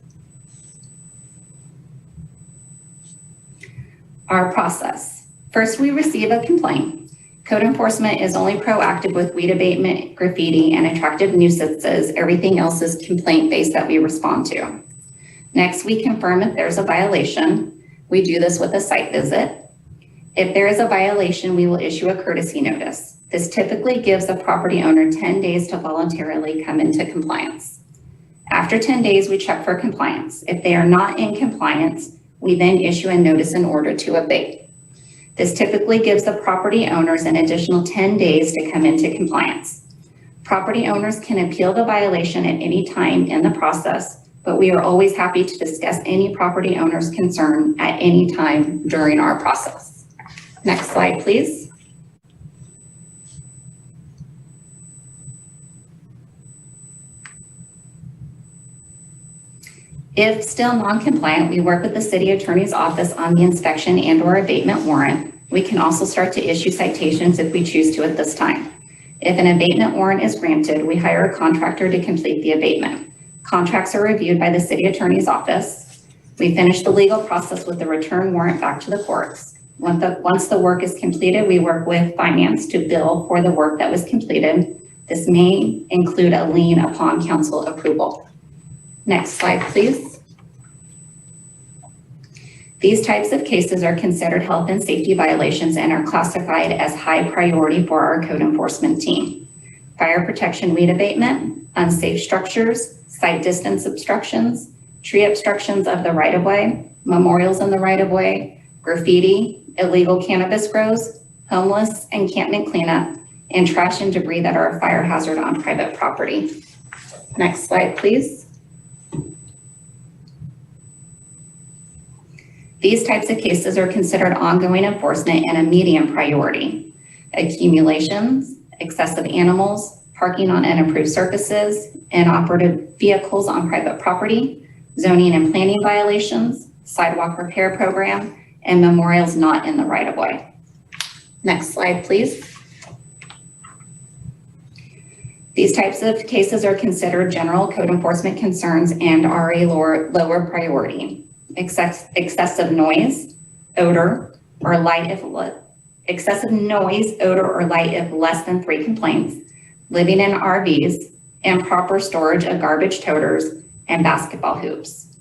Our process. First, we receive a complaint. Code enforcement is only proactive with weed abatement, graffiti, and attractive nuisances. Everything else is complaint-based that we respond to. Next, we confirm if there's a violation. We do this with a site visit. If there is a violation, we will issue a courtesy notice. This typically gives the property owner 10 days to voluntarily come into compliance. After 10 days, we check for compliance. If they are not in compliance, we then issue a notice in order to abate. This typically gives the property owners an additional 10 days to come into compliance. Property owners can appeal the violation at any time in the process, but we are always happy to discuss any property owner's concern at any time during our process. Next slide, please. If still non-compliant, we work with the city attorney's office on the inspection and/or abatement warrant. We can also start to issue citations if we choose to at this time. If an abatement warrant is granted, we hire a contractor to complete the abatement. Contracts are reviewed by the city attorney's office. We finish the legal process with the return warrant back to the courts. Once the work is completed, we work with finance to bill for the work that was completed. This may include a lien upon council approval. Next slide, please. These types of cases are considered health and safety violations and are classified as high priority for our code enforcement team. Fire protection weed abatement, unsafe structures, site distance obstructions, tree obstructions of the right-of-way, memorials in the right-of-way, graffiti, illegal cannabis grows, homeless encampment cleanup, and trash and debris that are a fire hazard on private property. Next slide, please. These types of cases are considered ongoing enforcement and a medium priority. Accumulations, excessive animals, parking on unapproved surfaces, inoperative vehicles on private property, zoning and planning violations, sidewalk repair program, and memorials not in the right-of-way. Next slide, please. These types of cases are considered general code enforcement concerns and are a lower priority. Excessive noise, odor, or light if excessive noise, odor, or light if less than 3 complaints, living in RVs, improper storage of garbage toters, and basketball hoops.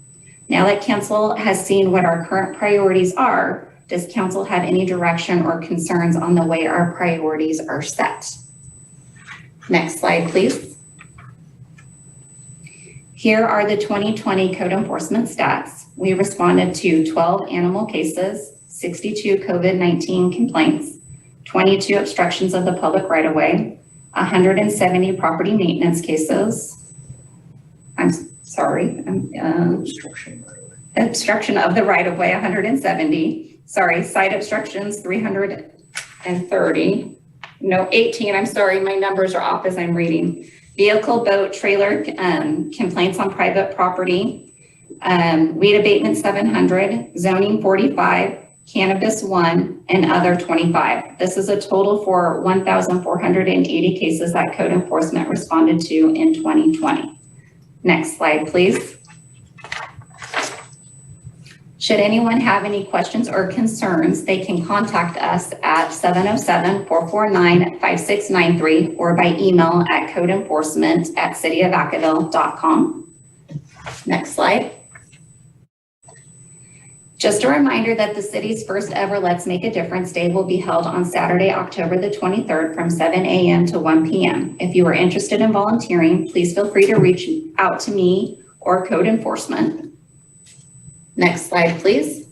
Now that council has seen what our current priorities are, does council have any direction or concerns on the way our priorities are set? Next slide, please. Here are the 2020 code enforcement stats. We responded to 12 animal cases, 62 COVID-19 complaints, 22 obstructions of the public right-of-way, 170 property maintenance cases. I'm sorry, obstruction of the right-of-way, 170. Sorry, site obstructions, 330. No, 18, I'm sorry, my numbers are off as I'm reading. Vehicle, boat, trailer complaints on private property, weed abatement 700, zoning 45, cannabis 1, and other 25. This is a total for 1,480 cases that code enforcement responded to in 2020. Next slide, please. Should anyone have any questions or concerns, they can contact us at 707-449-5693 or by email at codeenforcement@cityofvacaville.com. Next slide. Just a reminder that the city's first ever Let's Make a Difference Day will be held on Saturday, October the 23rd from 7 a.m. to 1 p.m. If you are interested in volunteering, please feel free to reach out to me or code enforcement. Next slide, please.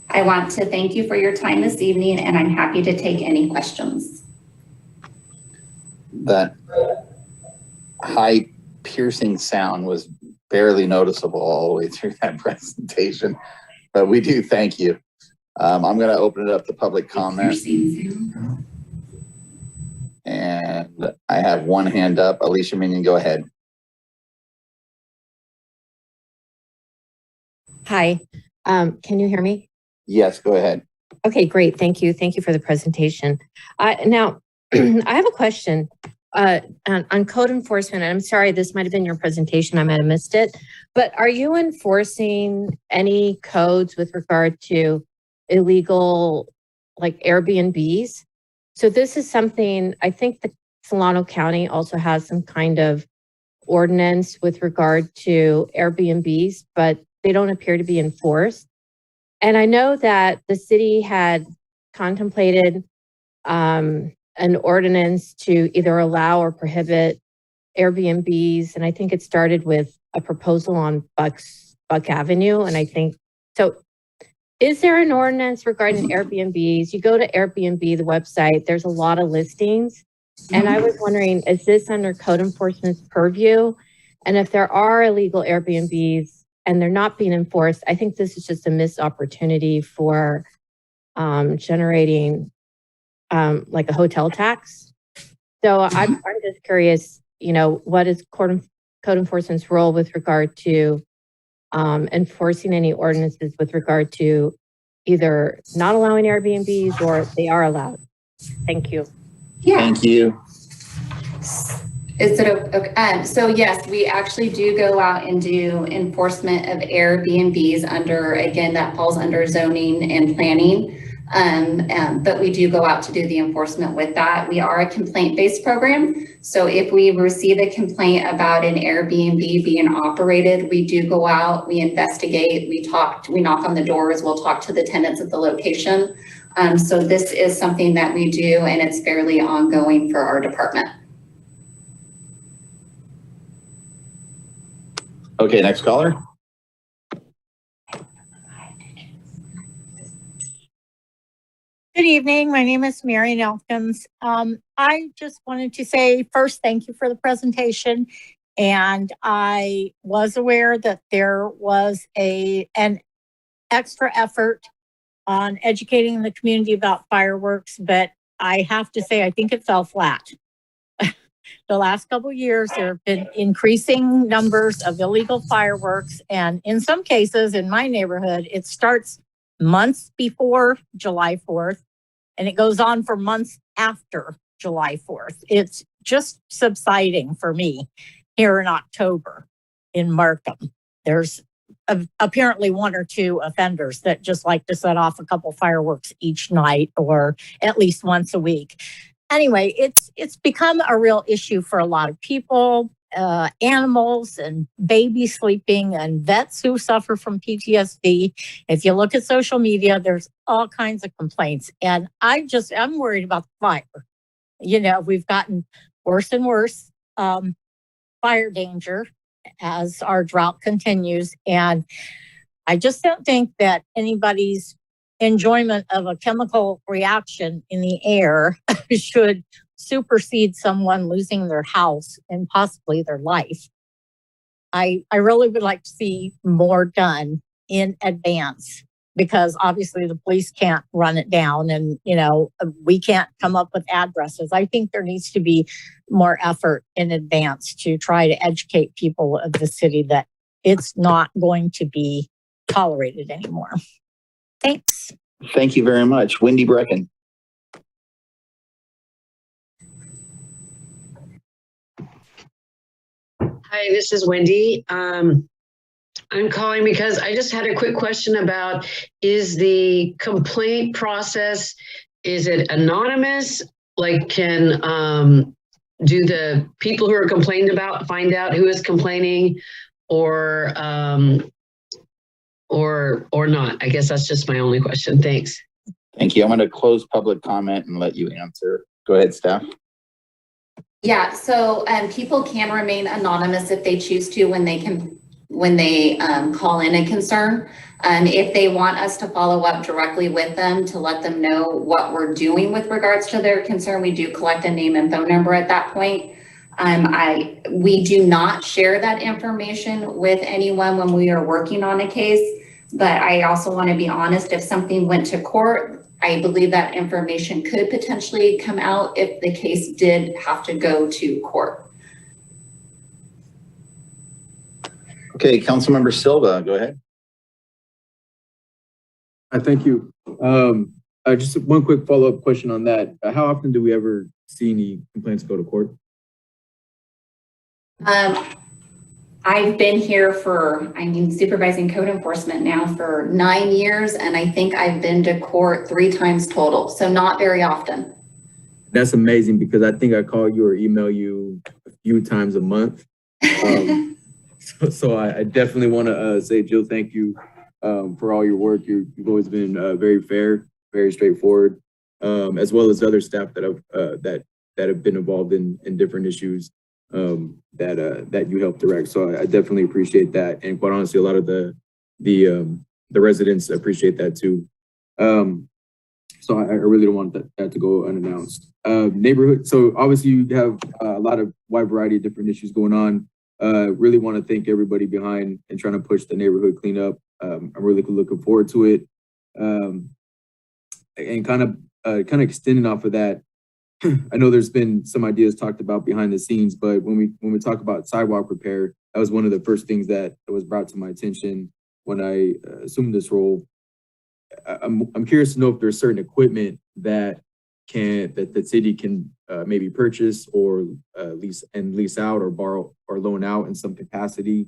I want to thank you for your time this evening, and I'm happy to take any questions. That high piercing sound was barely noticeable all the way through that presentation, but we do thank you. I'm going to open it up to public comment. And I have one hand up. Alicia Minion, go ahead. Hi, can you hear me? Yes, go ahead. Okay, great. Thank you. Thank you for the presentation. Now, I have a question on code enforcement. I'm sorry, this might have been your presentation. I might have missed it. But are you enforcing any codes with regard to illegal, like Airbnbs? So this is something, I think the Solano County also has some kind of ordinance with regard to Airbnbs, but they don't appear to be enforced. And I know that the city had contemplated an ordinance to either allow or prohibit Airbnbs. And I think it started with a proposal on Buck Avenue. And I think, so is there an ordinance regarding Airbnbs? You go to Airbnb, the website, there's a lot of listings. And I was wondering, is this under code enforcement's purview? And if there are illegal Airbnbs, and they're not being enforced, I think this is just a missed opportunity for generating like a hotel tax. So I'm just curious, you know, what is code enforcement's role with regard to enforcing any ordinances with regard to either not allowing Airbnbs or they are allowed? Thank you. Yeah. Thank you. Is it okay? So yes, we actually do go out and do enforcement of Airbnbs under, again, that falls under zoning and planning. But we do go out to do the enforcement with that. We are a complaint-based program. So if we receive a complaint about an Airbnb being operated, we do go out, we investigate, we knock on the doors, we'll talk to the tenants at the location. So this is something that we do, and it's fairly ongoing for our department. Okay, next caller. Good evening. My name is Mary Nelkins. I just wanted to say first, thank you for the presentation. And I was aware that there was an extra effort on educating the community about fireworks, but I have to say, I think it fell flat. The last couple of years, there have been increasing numbers of illegal fireworks. And in some cases, in my neighborhood, it starts months before July 4th, and it goes on for months after July 4th. It's just subsiding for me here in October in Markham. There's apparently one or two offenders that just like to set off a couple fireworks each night or at least once a week. Anyway, it's become a real issue for a lot of people, animals and babies sleeping and vets who suffer from PTSD. If you look at social media, there's all kinds of complaints. And I'm worried about the fire. You know, we've gotten worse and worse fire danger as our drought continues. And I just don't think that anybody's enjoyment of a chemical reaction in the air should supersede someone losing their house and possibly their life. I really would like to see more done in advance, because obviously the police can't run it down and, you know, we can't come up with addresses. I think there needs to be more effort in advance to try to educate people of the city that it's not going to be tolerated anymore. Thanks. Thank you very much. Wendy Brecken. Hi, this is Wendy. I'm calling because I just had a quick question about, is the complaint process, is it anonymous? Like, can do the people who are complained about find out who is complaining, or not? I guess that's just my only question. Thanks. Thank you. I'm going to close public comment and let you answer. Go ahead, staff. Yeah, so people can remain anonymous if they choose to when they call in a concern. If they want us to follow up directly with them to let them know what we're doing with regards to their concern, we do collect a name and phone number at that point. We do not share that information with anyone when we are working on a case, but I also want to be honest, if something went to court, I believe that information could potentially come out if the case did have to go to court. Okay, Councilmember Silva, go ahead. Thank you. Just one quick follow-up question on that. How often do we ever see any complaints go to court? I've been here supervising code enforcement now for 9 years, and I think I've been to court 3 times total, so not very often. That's amazing, because I think I call you or email you a few times a month. So I definitely want to say, Jill, thank you for all your work. You've always been very fair, very straightforward, as well as other staff that have been involved in different issues that you help direct. So I definitely appreciate that, and quite honestly, a lot of the residents appreciate that too. So I really don't want that to go unannounced. Neighborhood. So obviously you have a lot of wide variety of different issues going on. Really want to thank everybody behind and trying to push the neighborhood cleanup. I'm really looking forward to it. And kind of extending off of that, I know there's been some ideas talked about behind the scenes, but when we talk about sidewalk repair, that was one of the first things that was brought to my attention when I assumed this role. I'm curious to know if there's certain equipment that the city can maybe purchase or lease out or borrow or loan out in some capacity.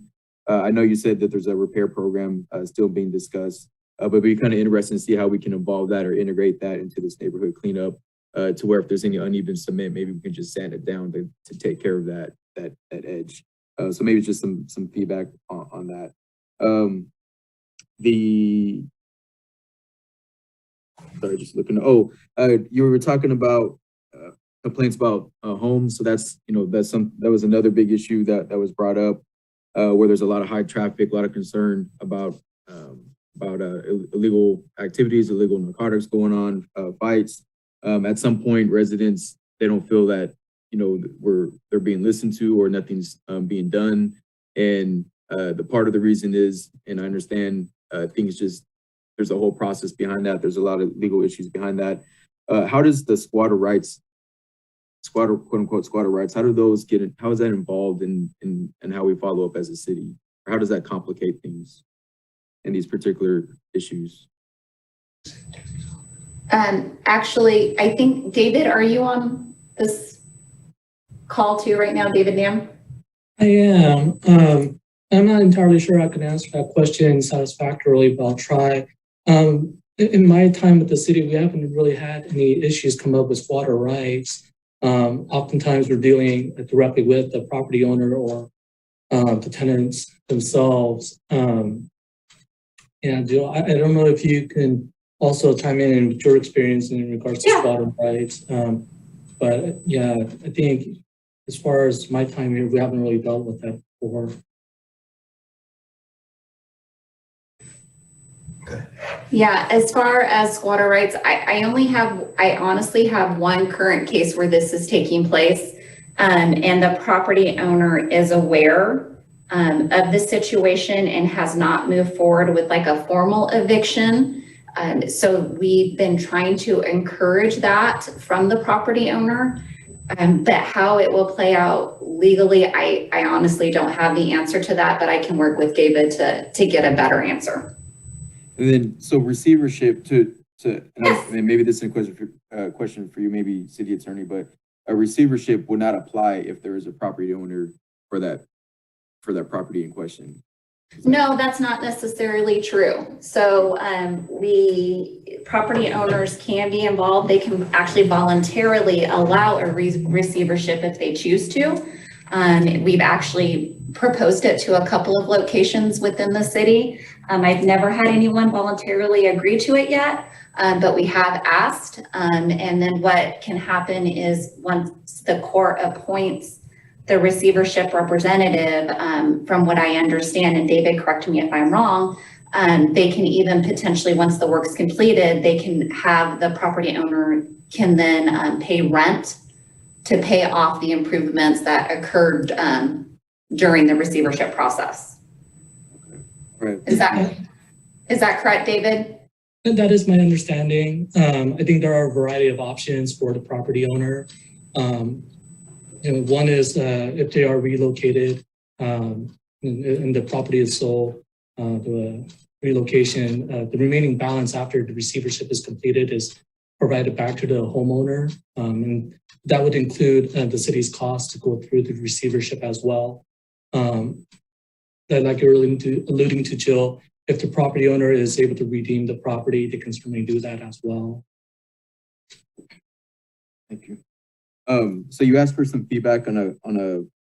I know you said that there's a repair program still being discussed, but it'd be kind of interesting to see how we can involve that or integrate that into this neighborhood cleanup to where if there's any uneven cement, maybe we can just sand it down to take care of that edge. So maybe just some feedback on that. Sorry, just looking. You were talking about complaints about homes. So that was another big issue that was brought up, where there's a lot of high traffic, a lot of concern about illegal activities, illegal narcotics going on, fights. At some point, residents, they don't feel that they're being listened to or nothing's being done. And the part of the reason is, and I understand there's a whole process behind that. There's a lot of legal issues behind that. How does the quote unquote squatter rights, how is that involved in how we follow up as a city? Or how does that complicate things in these particular issues? Actually, I think, David, are you on this call too right now, David Nam? I am. I'm not entirely sure I can answer that question satisfactorily, but I'll try. In my time with the city, we haven't really had any issues come up with squatter rights. Oftentimes we're dealing directly with the property owner or the tenants themselves. And I don't know if you can also chime in with your experience in regards to squatter rights. But yeah, I think as far as my time here, we haven't really dealt with that before. Yeah, as far as squatter rights, I honestly have one current case where this is taking place, and the property owner is aware of the situation and has not moved forward with like a formal eviction. So we've been trying to encourage that from the property owner, but how it will play out legally, I honestly don't have the answer to that, but I can work with David to get a better answer. And then, so receivership and maybe this is a question for you, maybe city attorney, but a receivership would not apply if there is a property owner for that property in question. No, that's not necessarily true. So property owners can be involved. They can actually voluntarily allow a receivership if they choose to. We've actually proposed it to a couple of locations within the city. I've never had anyone voluntarily agree to it yet, but we have asked. And then what can happen is once the court appoints the receivership representative, from what I understand, and David, correct me if I'm wrong, they can even potentially, once the work's completed, they can have the property owner can then pay rent to pay off the improvements that occurred during the receivership process. Right. Is that correct, David? That is my understanding. I think there are a variety of options for the property owner. One is if they are relocated and the property is sold, the relocation, the remaining balance after the receivership is completed is provided back to the homeowner. And that would include the city's cost to go through the receivership as well. Like you're alluding to, Jill, if the property owner is able to redeem the property, they can certainly do that as well. Thank you. So you asked for some feedback on a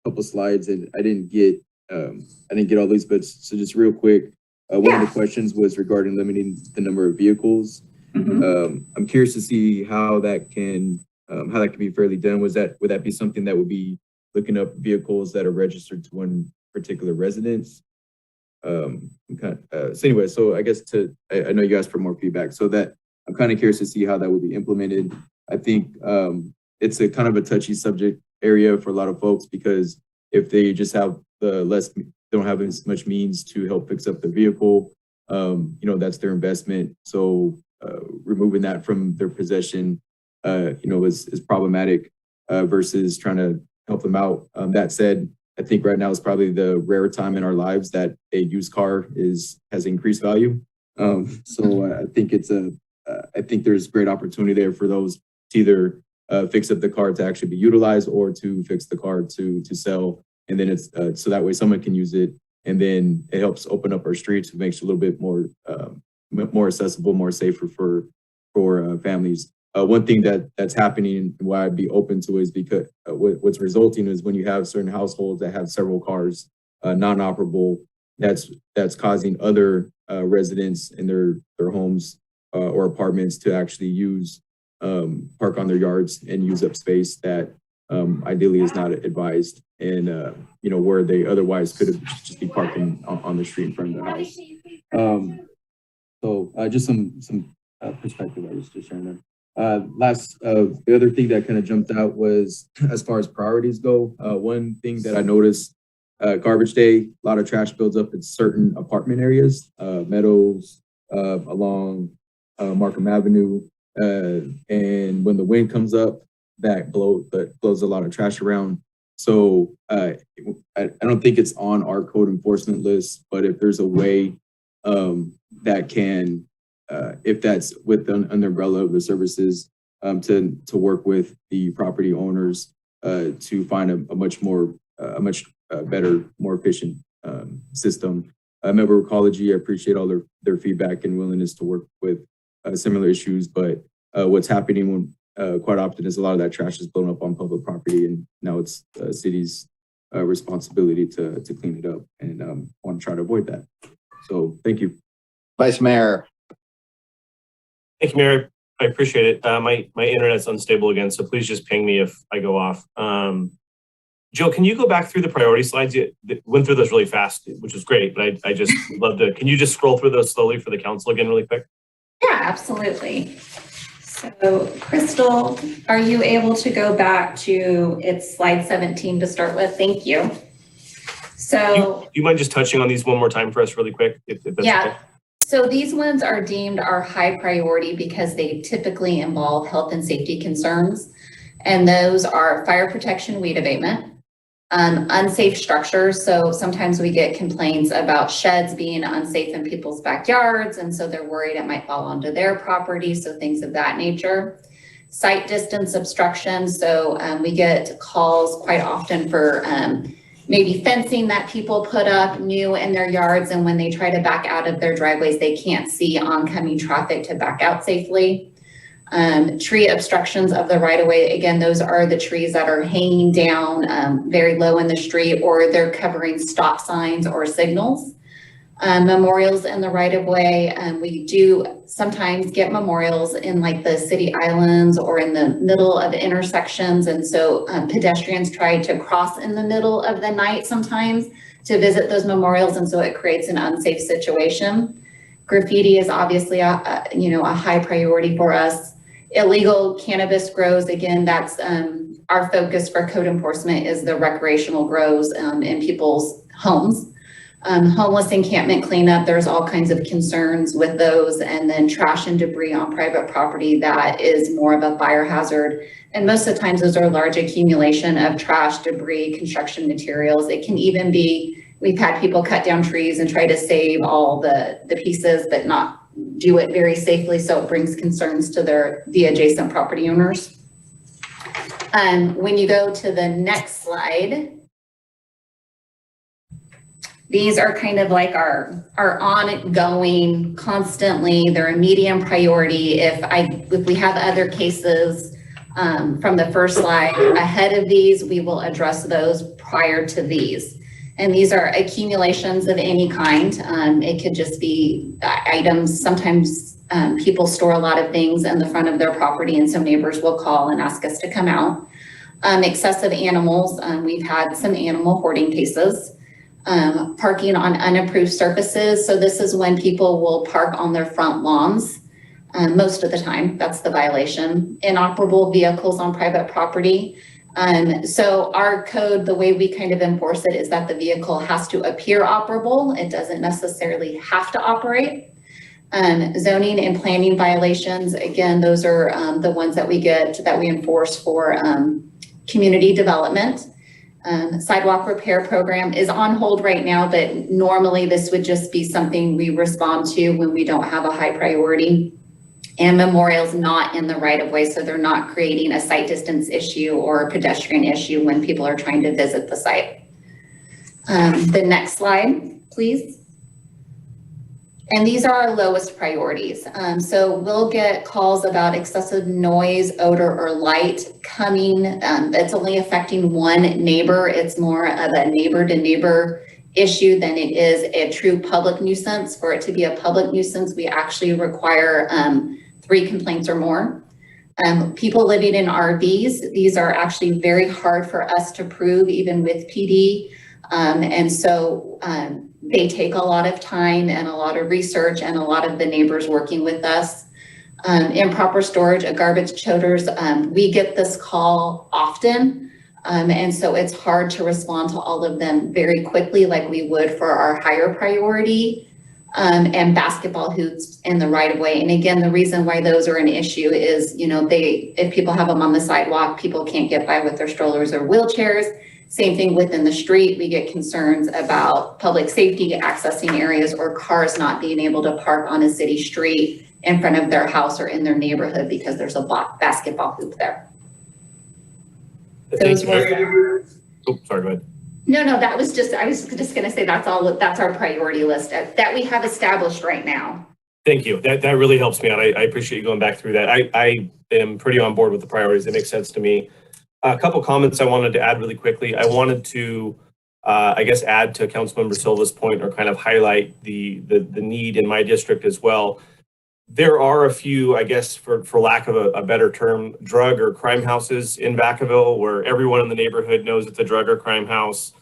couple of slides, and I didn't get all these, but so just real quick, one of the questions was regarding limiting the number of vehicles. I'm curious to see how that can be fairly done. Would that be something that would be looking up vehicles that are registered to one particular residence? So anyway, so I guess I know you asked for more feedback, so that I'm kind of curious to see how that would be implemented. I think it's a kind of a touchy subject area for a lot of folks, because if they just have don't have as much means to help fix up their vehicle, that's their investment. So removing that from their possession, is problematic versus trying to help them out. That said, I think right now is probably the rare time in our lives that a used car has increased value. So I think I think there's great opportunity there for those to either fix up the car to actually be utilized or to fix the car to sell. And then it's so that way someone can use it, and then it helps open up our streets. It makes it a little bit more accessible, more safer for families. One thing that's happening and why I'd be open to is because what's resulting is when you have certain households that have several cars non-operable, that's causing other residents in their homes or apartments to actually park on their yards and use up space that ideally is not advised, and where they otherwise could have just be parking on the street in front of their house. So just some perspective I was just sharing there. The other thing that kind of jumped out was as far as priorities go, one thing that I noticed, garbage day, a lot of trash builds up in certain apartment areas, Meadows, along Markham Avenue. And when the wind comes up, that blows a lot of trash around. So I don't think it's on our code enforcement list, but if there's a way that can, if that's within an umbrella of the services, to work with the property owners to find a much better, more efficient system. Member Ecology, I appreciate all their feedback and willingness to work with similar issues, but what's happening when quite often is a lot of that trash is blown up on public property, and now it's the city's responsibility to clean it up, and want to try to avoid that. So thank you. Vice Mayor. Thank you, Mayor. I appreciate it. My internet's unstable again, so please just ping me if I go off. Jill, can you go back through the priority slides? You went through those really fast, which was great, but I just love to, can you just scroll through those slowly for the council again really quick? Yeah, absolutely. So Crystal, are you able to go back to it's slide 17 to start with? Thank you. So do you mind just touching on these one more time for us really quick? If that's yeah. Okay. So these ones are deemed our high priority because they typically involve health and safety concerns. And those are fire protection, weed abatement, unsafe structures. So sometimes we get complaints about sheds being unsafe in people's backyards. And so they're worried it might fall onto their property. So things of that nature. Site distance obstruction. So we get calls quite often for maybe fencing that people put up new in their yards. And when they try to back out of their driveways, they can't see oncoming traffic to back out safely. Tree obstructions of the right-of-way. Again, those are the trees that are hanging down very low in the street, or they're covering stop signs or signals. Memorials in the right-of-way. We do sometimes get memorials in like the city islands or in the middle of intersections. And so pedestrians try to cross in the middle of the night sometimes to visit those memorials. And so it creates an unsafe situation. Graffiti is obviously a high priority for us. Illegal cannabis grows, again, that's our focus for code enforcement is the recreational grows in people's homes. Homeless encampment cleanup, there's all kinds of concerns with those, and then trash and debris on private property, that is more of a fire hazard. And most of the times those are large accumulation of trash, debris, construction materials. It can even be, we've had people cut down trees and try to save all the pieces, but not do it very safely. So it brings concerns to the adjacent property owners. When you go to the next slide, these are kind of like our ongoing, constantly, they're a medium priority. If we have other cases from the first slide ahead of these, we will address those prior to these. And these are accumulations of any kind. It could just be items. Sometimes people store a lot of things in the front of their property, and some neighbors will call and ask us to come out. Excessive animals. We've had some animal hoarding cases. Parking on unapproved surfaces. So this is when people will park on their front lawns. Most of the time, that's the violation. Inoperable vehicles on private property. So our code, the way we kind of enforce it is that the vehicle has to appear operable. It doesn't necessarily have to operate. Zoning and planning violations. Again, those are the ones that we enforce for community development. Sidewalk repair program is on hold right now, but normally this would just be something we respond to when we don't have a high priority. And memorials not in the right of way, so they're not creating a site distance issue or a pedestrian issue when people are trying to visit the site. The next slide, please. And these are our lowest priorities. So we'll get calls about excessive noise, odor, or light coming. It's only affecting one neighbor. It's more of a neighbor to neighbor issue than it is a true public nuisance. For it to be a public nuisance, we actually require 3 complaints or more. People living in RVs, these are actually very hard for us to prove even with PD. And so they take a lot of time and a lot of research and a lot of the neighbors working with us. improper storage of garbage toters. We get this call often. And so it's hard to respond to all of them very quickly like we would for our higher priority and basketball hoops in the right of way. And again, the reason why those are an issue is, you know, if people have them on the sidewalk, people can't get by with their strollers or wheelchairs. Same thing within the street. We get concerns about public safety accessing areas or cars not being able to park on a city street in front of their house or in their neighborhood because there's a basketball hoop there. Those were. Oh, sorry, go ahead. No, that was just, I was just going to say that's our priority list that we have established right now. Thank you. That really helps me out. I appreciate you going back through that. I am pretty on board with the priorities. It makes sense to me. A couple comments I wanted to add really quickly. I wanted to, I guess, add to Councilmember Silva's point or kind of highlight the need in my district as well. There are a few, I guess, for lack of a better term, drug or crime houses in Vacaville where everyone in the neighborhood knows it's a drug or crime house.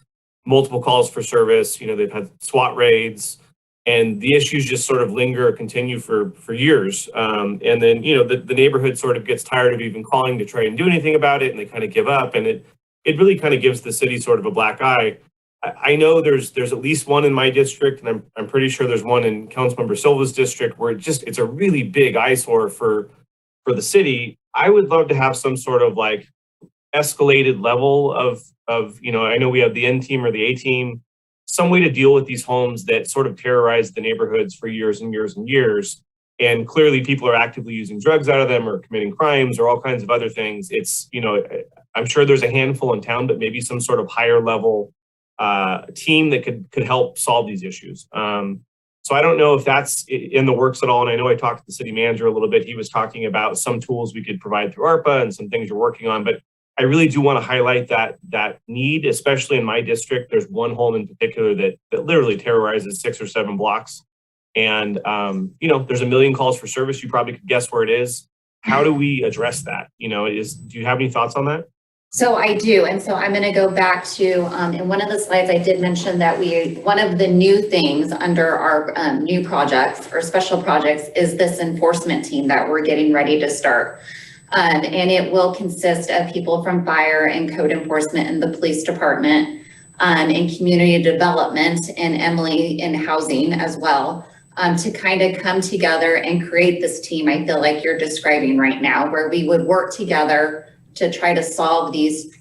Multiple calls for service. You know, they've had SWAT raids, and the issues just sort of linger or continue for years. And then, you know, the neighborhood sort of gets tired of even calling to try and do anything about it, and they kind of give up. And it really kind of gives the city sort of a black eye. I know there's at least one in my district, and I'm pretty sure there's one in Councilmember Silva's district where it's a really big eyesore for the city. I would love to have some sort of like escalated level of, you know, I know we have the N team or the A team, some way to deal with these homes that sort of terrorize the neighborhoods for years and years and years. And clearly people are actively using drugs out of them or committing crimes or all kinds of other things. It's, you know, I'm sure there's a handful in town, but maybe some sort of higher level team that could help solve these issues. So I don't know if that's in the works at all. And I know I talked to the city manager a little bit. He was talking about some tools we could provide through ARPA and some things you're working on, but I really do want to highlight that need, especially in my district. There's one home in particular that literally terrorizes 6 or 7 blocks. And, you know, there's a million calls for service. You probably could guess where it is. How do we address that? You know, do you have any thoughts on that? So I do, and so I'm going to go back to, in one of the slides I did mention that one of the new things under our new projects or special projects is this enforcement team that we're getting ready to start. And it will consist of people from fire and code enforcement and the police department and community development and Emily in housing as well. To kind of come together and create this team I feel like you're describing right now, where we would work together to try to solve these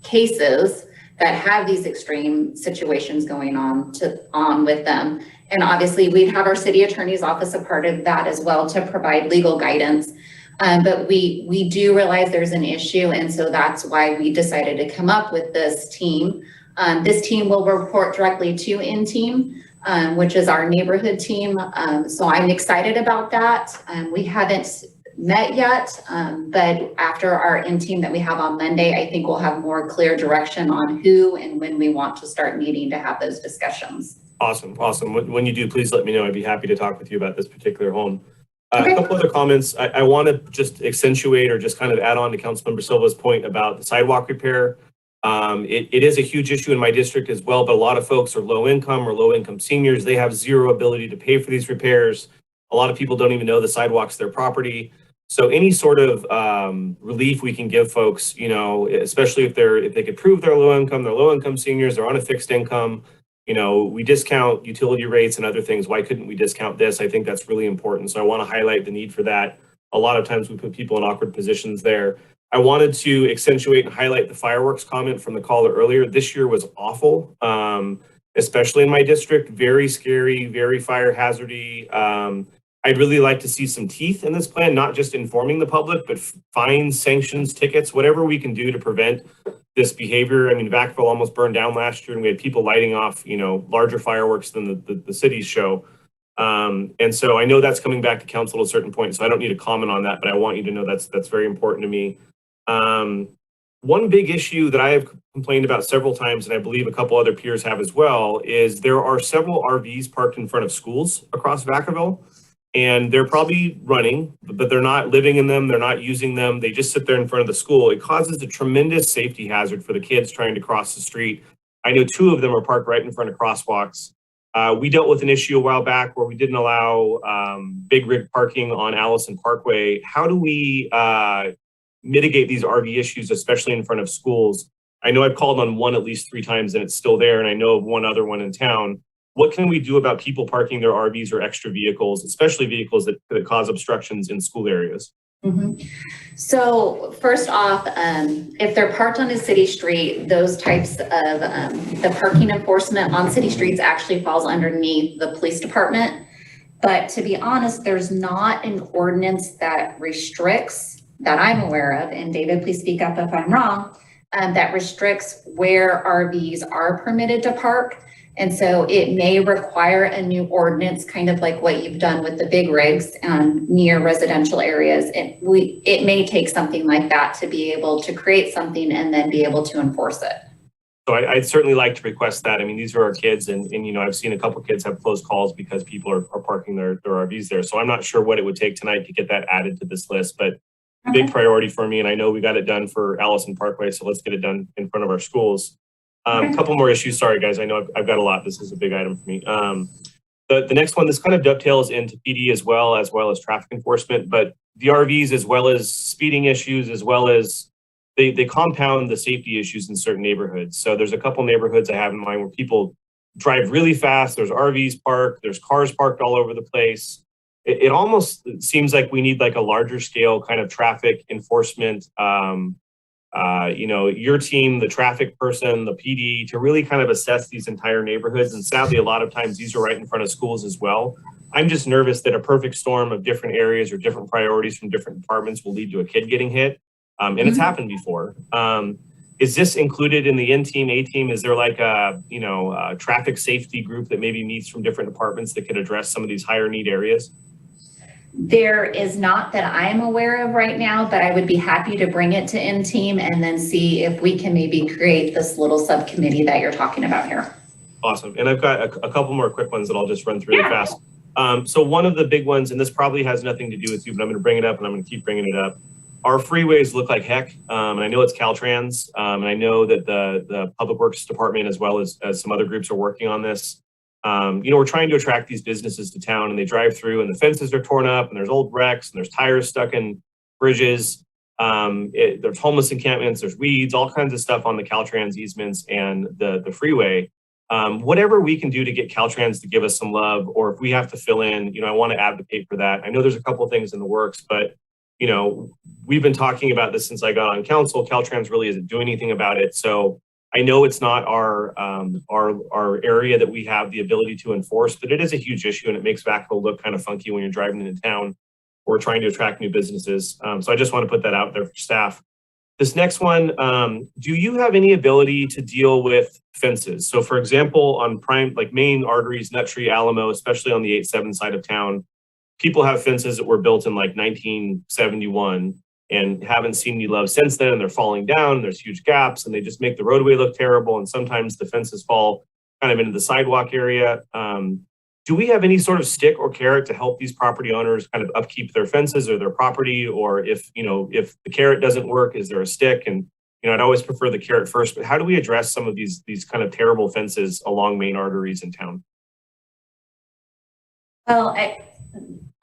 cases that have these extreme situations going on with them. And obviously we'd have our city attorney's office a part of that as well to provide legal guidance. But we do realize there's an issue. And so that's why we decided to come up with this team. This team will report directly to InTeam, which is our neighborhood team. So I'm excited about that. We haven't met yet, but after our InTeam that we have on Monday, I think we'll have more clear direction on who and when we want to start meeting to have those discussions. Awesome. When you do, please let me know. I'd be happy to talk with you about this particular home. A couple other comments. I want to just accentuate or just kind of add on to Councilmember Silva's point about the sidewalk repair. It is a huge issue in my district as well, but a lot of folks are low income or low income seniors. They have zero ability to pay for these repairs. A lot of people don't even know the sidewalk's their property. So any sort of relief we can give folks, you know, especially if they could prove they're low income seniors, they're on a fixed income, you know, we discount utility rates and other things. Why couldn't we discount this? I think that's really important. So I want to highlight the need for that. A lot of times we put people in awkward positions there. I wanted to accentuate and highlight the fireworks comment from the caller earlier. This year was awful, especially in my district. Very scary, very fire hazardy. I'd really like to see some teeth in this plan, not just informing the public, but fines, sanctions, tickets, whatever we can do to prevent this behavior. I mean, Vacaville almost burned down last year and we had people lighting off, you know, larger fireworks than the city's show. And so I know that's coming back to council at a certain point, so I don't need to comment on that, but I want you to know that's very important to me. One big issue that I have complained about several times, and I believe a couple other peers have as well, is there are several RVs parked in front of schools across Vacaville. And they're probably running, but they're not living in them. They're not using them. They just sit there in front of the school. It causes a tremendous safety hazard for the kids trying to cross the street. I know 2 of them are parked right in front of crosswalks. We dealt with an issue a while back where we didn't allow big rig parking on Allison Parkway. How do we mitigate these RV issues, especially in front of schools? I know I've called on one at least 3 times and it's still there, and I know of one other one in town. What can we do about people parking their RVs or extra vehicles, especially vehicles that cause obstructions in school areas? So first off, if they're parked on a city street, those types of the parking enforcement on city streets actually falls underneath the police department. But to be honest, there's not an ordinance that restricts, that I'm aware of, and David, please speak up if I'm wrong, that restricts where RVs are permitted to park. And so it may require a new ordinance, kind of like what you've done with the big rigs near residential areas. It may take something like that to be able to create something and then be able to enforce it. So I'd certainly like to request that. I mean, these are our kids, and you know, I've seen a couple kids have close calls because people are parking their RVs there. So I'm not sure what it would take tonight to get that added to this list, but big priority for me. And I know we got it done for Allison Parkway, so let's get it done in front of our schools. A couple more issues. Sorry, guys. I know I've got a lot. This is a big item for me. The next one, this kind of dovetails into PD as well as traffic enforcement, but the RVs as well as speeding issues, as well as they compound the safety issues in certain neighborhoods. So there's a couple neighborhoods I have in mind where people drive really fast. There's RVs parked. There's cars parked all over the place. It almost seems like we need like a larger scale kind of traffic enforcement you know, your team, the traffic person, the PD, to really kind of assess these entire neighborhoods. And sadly, a lot of times these are right in front of schools as well. I'm just nervous that a perfect storm of different areas or different priorities from different departments will lead to a kid getting hit. And it's happened before. Is this included in the N team, A team? Is there like a, you know, a traffic safety group that maybe meets from different departments that could address some of these higher need areas? There is not that I'm aware of right now, but I would be happy to bring it to N team and then see if we can maybe create this little subcommittee that you're talking about here. Awesome. And I've got a couple more quick ones that I'll just run through really fast. So one of the big ones, and this probably has nothing to do with you, but I'm going to bring it up and I'm going to keep bringing it up. Our freeways look like heck. And I know it's Caltrans. And I know that the Public Works Department, as well as some other groups, are working on this. You know, we're trying to attract these businesses to town, and they drive through and the fences are torn up and there's old wrecks and there's tires stuck in bridges. There's homeless encampments, there's weeds, all kinds of stuff on the Caltrans easements and the freeway. Whatever we can do to get Caltrans to give us some love, or if we have to fill in, you know, I want to advocate for that. I know there's a couple of things in the works, but you know, we've been talking about this since I got on council. Caltrans really isn't doing anything about it. So I know it's not our area that we have the ability to enforce, but it is a huge issue, and it makes Vacaville look kind of funky when you're driving into town or trying to attract new businesses. So I just want to put that out there for staff. This next one, do you have any ability to deal with fences? So for example, on like main arteries, Nut Tree, Alamo, especially on the 8-7 side of town, people have fences that were built in like 1971 and haven't seen any love since then, and they're falling down, there's huge gaps, and they just make the roadway look terrible, and sometimes the fences fall kind of into the sidewalk area. Do we have any sort of stick or carrot to help these property owners kind of upkeep their fences or their property? Or if, you know, if the carrot doesn't work, is there a stick? And, you know, I'd always prefer the carrot first, but how do we address some of these kind of terrible fences along main arteries in town? Well,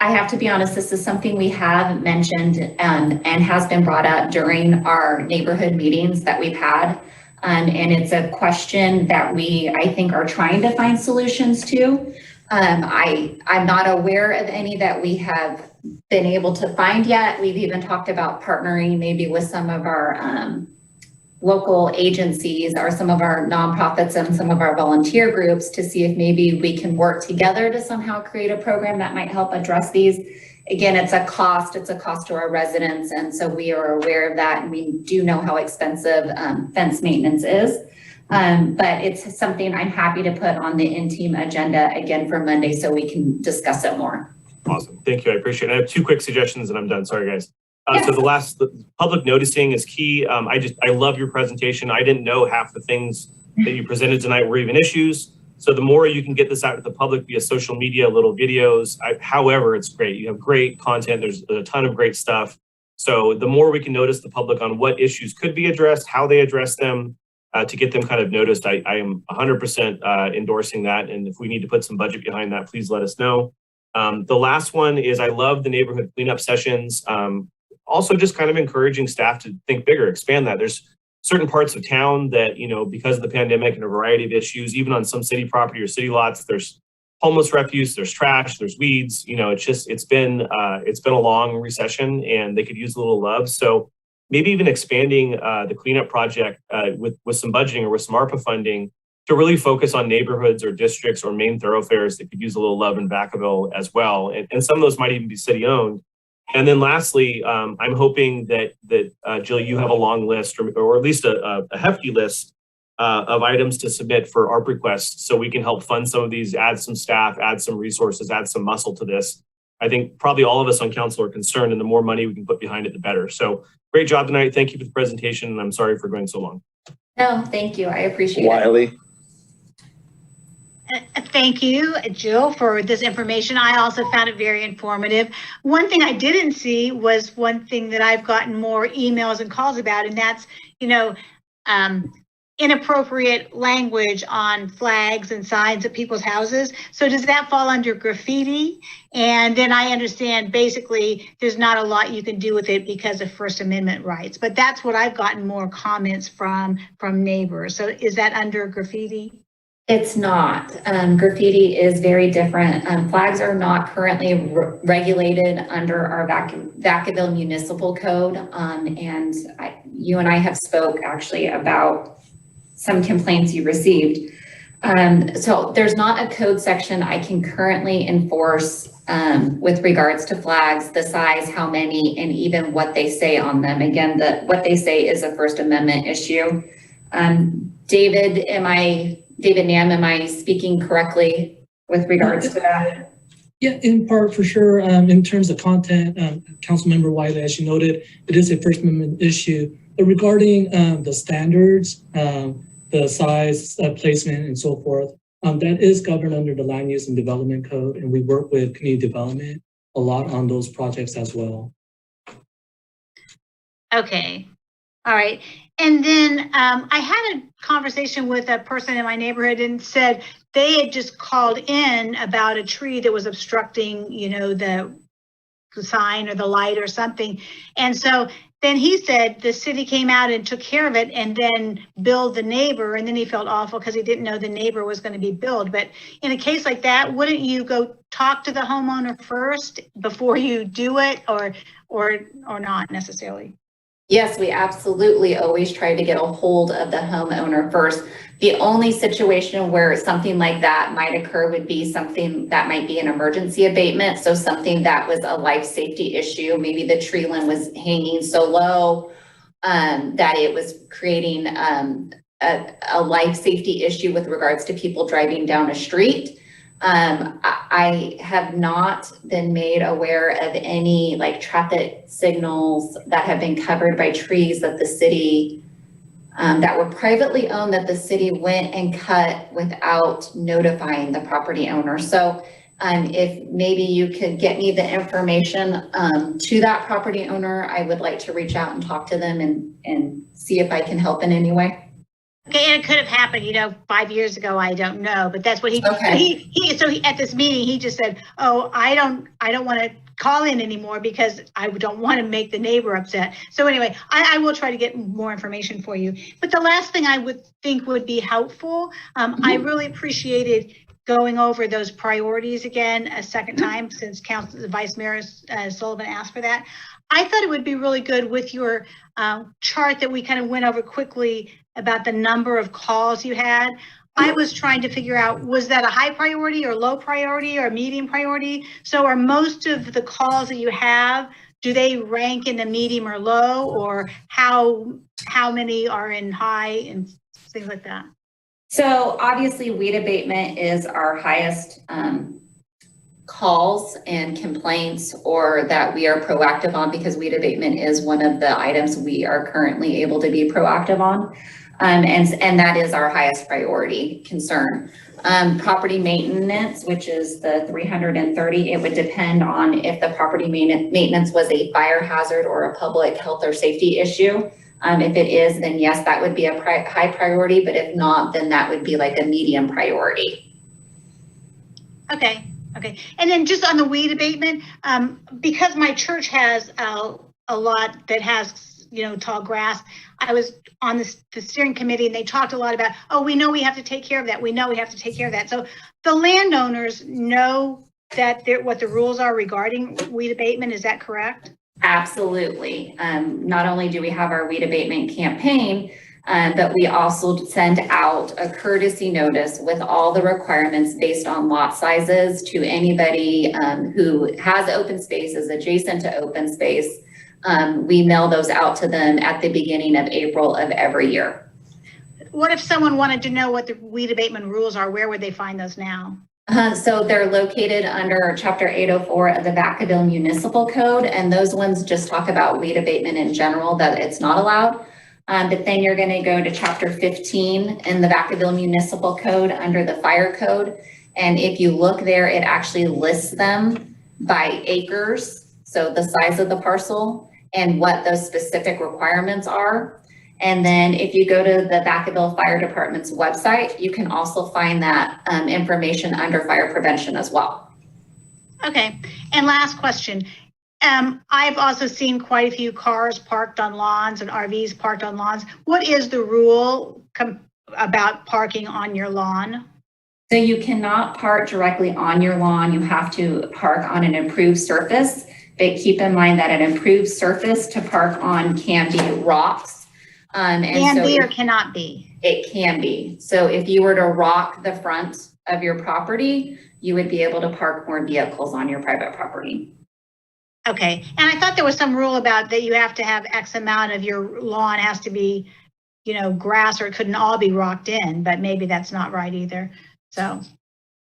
I have to be honest, this is something we have mentioned and has been brought up during our neighborhood meetings that we've had. And it's a question that I think, are trying to find solutions to. I'm not aware of any that we have been able to find yet. We've even talked about partnering maybe with some of our local agencies or some of our nonprofits and some of our volunteer groups to see if maybe we can work together to somehow create a program that might help address these. Again, it's a cost to our residents. And so we are aware of that. And we do know how expensive fence maintenance is. But it's something I'm happy to put on the in-team agenda again for Monday so we can discuss it more. Awesome. Thank you. I appreciate it. I have 2 quick suggestions and I'm done. Sorry, guys. So the public noticing is key. I love your presentation. I didn't know half the things that you presented tonight were even issues. So the more you can get this out to the public via social media, little videos, however, it's great. You have great content. There's a ton of great stuff. So the more we can notice the public on what issues could be addressed, how they address them, to get them kind of noticed. I am 100% endorsing that. And if we need to put some budget behind that, please let us know. The last one is I love the neighborhood cleanup sessions. Also just kind of encouraging staff to think bigger, expand that. There's certain parts of town that, you know, because of the pandemic and a variety of issues, even on some city property or city lots, there's homeless refuse, there's trash, there's weeds. You know, it's been a long recession and they could use a little love. So maybe even expanding the cleanup project with some budgeting or with some ARPA funding to really focus on neighborhoods or districts or main thoroughfares that could use a little love in Vacaville as well. And some of those might even be city owned. And then lastly, I'm hoping that Jill, you have a long list or at least a hefty list of items to submit for ARP requests so we can help fund some of these, add some staff, add some resources, add some muscle to this. I think probably all of us on council are concerned, and the more money we can put behind it, the better. So great job tonight. Thank you for the presentation, and I'm sorry for going so long. No, thank you. I appreciate it. Wiley. Thank you, Jill, for this information. I also found it very informative. One thing I didn't see was one thing that I've gotten more emails and calls about, and that's, you know, inappropriate language on flags and signs at people's houses. So does that fall under graffiti? And then I understand basically there's not a lot you can do with it because of First Amendment rights, but that's what I've gotten more comments from neighbors. So is that under graffiti? It's not. Graffiti is very different. Flags are not currently regulated under our Vacaville Municipal Code. And you and I have spoke actually about some complaints you received. So there's not a code section I can currently enforce with regards to flags, the size, how many, and even what they say on them. Again, what they say is a First Amendment issue. David Nam, am I speaking correctly with regards to that? Yeah, in part for sure. In terms of content, Councilmember Wiley, as you noted, it is a First Amendment issue. But regarding the standards, the size, placement, and so forth, that is governed under the Land Use and Development Code, and we work with community development a lot on those projects as well. Okay, all right. And then I had a conversation with a person in my neighborhood and said they had just called in about a tree that was obstructing, you know, the sign or the light or something. And so then he said the city came out and took care of it and then billed the neighbor, and then he felt awful because he didn't know the neighbor was going to be billed. But in a case like that, wouldn't you go talk to the homeowner first before you do it, or not necessarily? Yes, we absolutely always try to get a hold of the homeowner first. The only situation where something like that might occur would be something that might be an emergency abatement. So something that was a life safety issue. Maybe the tree limb was hanging so low that it was creating a life safety issue with regards to people driving down a street. I have not been made aware of any like traffic signals that have been covered by trees that the city, that were privately owned, that the city went and cut without notifying the property owner. So if maybe you could get me the information to that property owner, I would like to reach out and talk to them and see if I can help in any way. Okay, and it could have happened, you know, 5 years ago. I don't know, but that's what he. Okay. So at this meeting, he just said, "Oh, I don't want to call in anymore because I don't want to make the neighbor upset." So anyway, I will try to get more information for you. But the last thing I would think would be helpful, I really appreciated going over those priorities again a second time since Vice Mayor Sullivan asked for that. I thought it would be really good with your chart that we kind of went over quickly about the number of calls you had. I was trying to figure out, was that a high priority or low priority or medium priority? So are most of the calls that you have, do they rank in the medium or low, or how many are in high and things like that? So obviously weed abatement is our highest calls and complaints, or that we are proactive on, because weed abatement is one of the items we are currently able to be proactive on. And that is our highest priority concern. Property maintenance, which is the 330, it would depend on if the property maintenance was a fire hazard or a public health or safety issue. If it is, then yes, that would be a high priority, but if not, then that would be like a medium priority. Okay. Okay. And then just on the weed abatement, because my church has a lot that has, you know, tall grass, I was on the steering committee and they talked a lot about, oh, we know we have to take care of that. We know we have to take care of that. So the landowners know that what the rules are regarding weed abatement. Is that correct? Absolutely. Not only do we have our weed abatement campaign, but we also send out a courtesy notice with all the requirements based on lot sizes to anybody who has open spaces adjacent to open space. We mail those out to them at the beginning of April of every year. What if someone wanted to know what the weed abatement rules are? Where would they find those now? So they're located under Chapter 804 of the Vacaville Municipal Code, and those ones just talk about weed abatement in general, that it's not allowed. But then you're going to go to Chapter 15 in the Vacaville Municipal Code under the Fire Code. And if you look there, it actually lists them by acres, so the size of the parcel and what those specific requirements are. And then if you go to the Vacaville Fire Department's website, you can also find that information under fire prevention as well. Okay. And last question. I've also seen quite a few cars parked on lawns and RVs parked on lawns. What is the rule about parking on your lawn? So you cannot park directly on your lawn. You have to park on an improved surface. But keep in mind that an improved surface to park on can be rocks. Can be or cannot be? It can be. So if you were to rock the front of your property, you would be able to park more vehicles on your private property. Okay. And I thought there was some rule about that you have to have X amount of your lawn has to be, you know, grass, or it couldn't all be rocked in, but maybe that's not right either. So,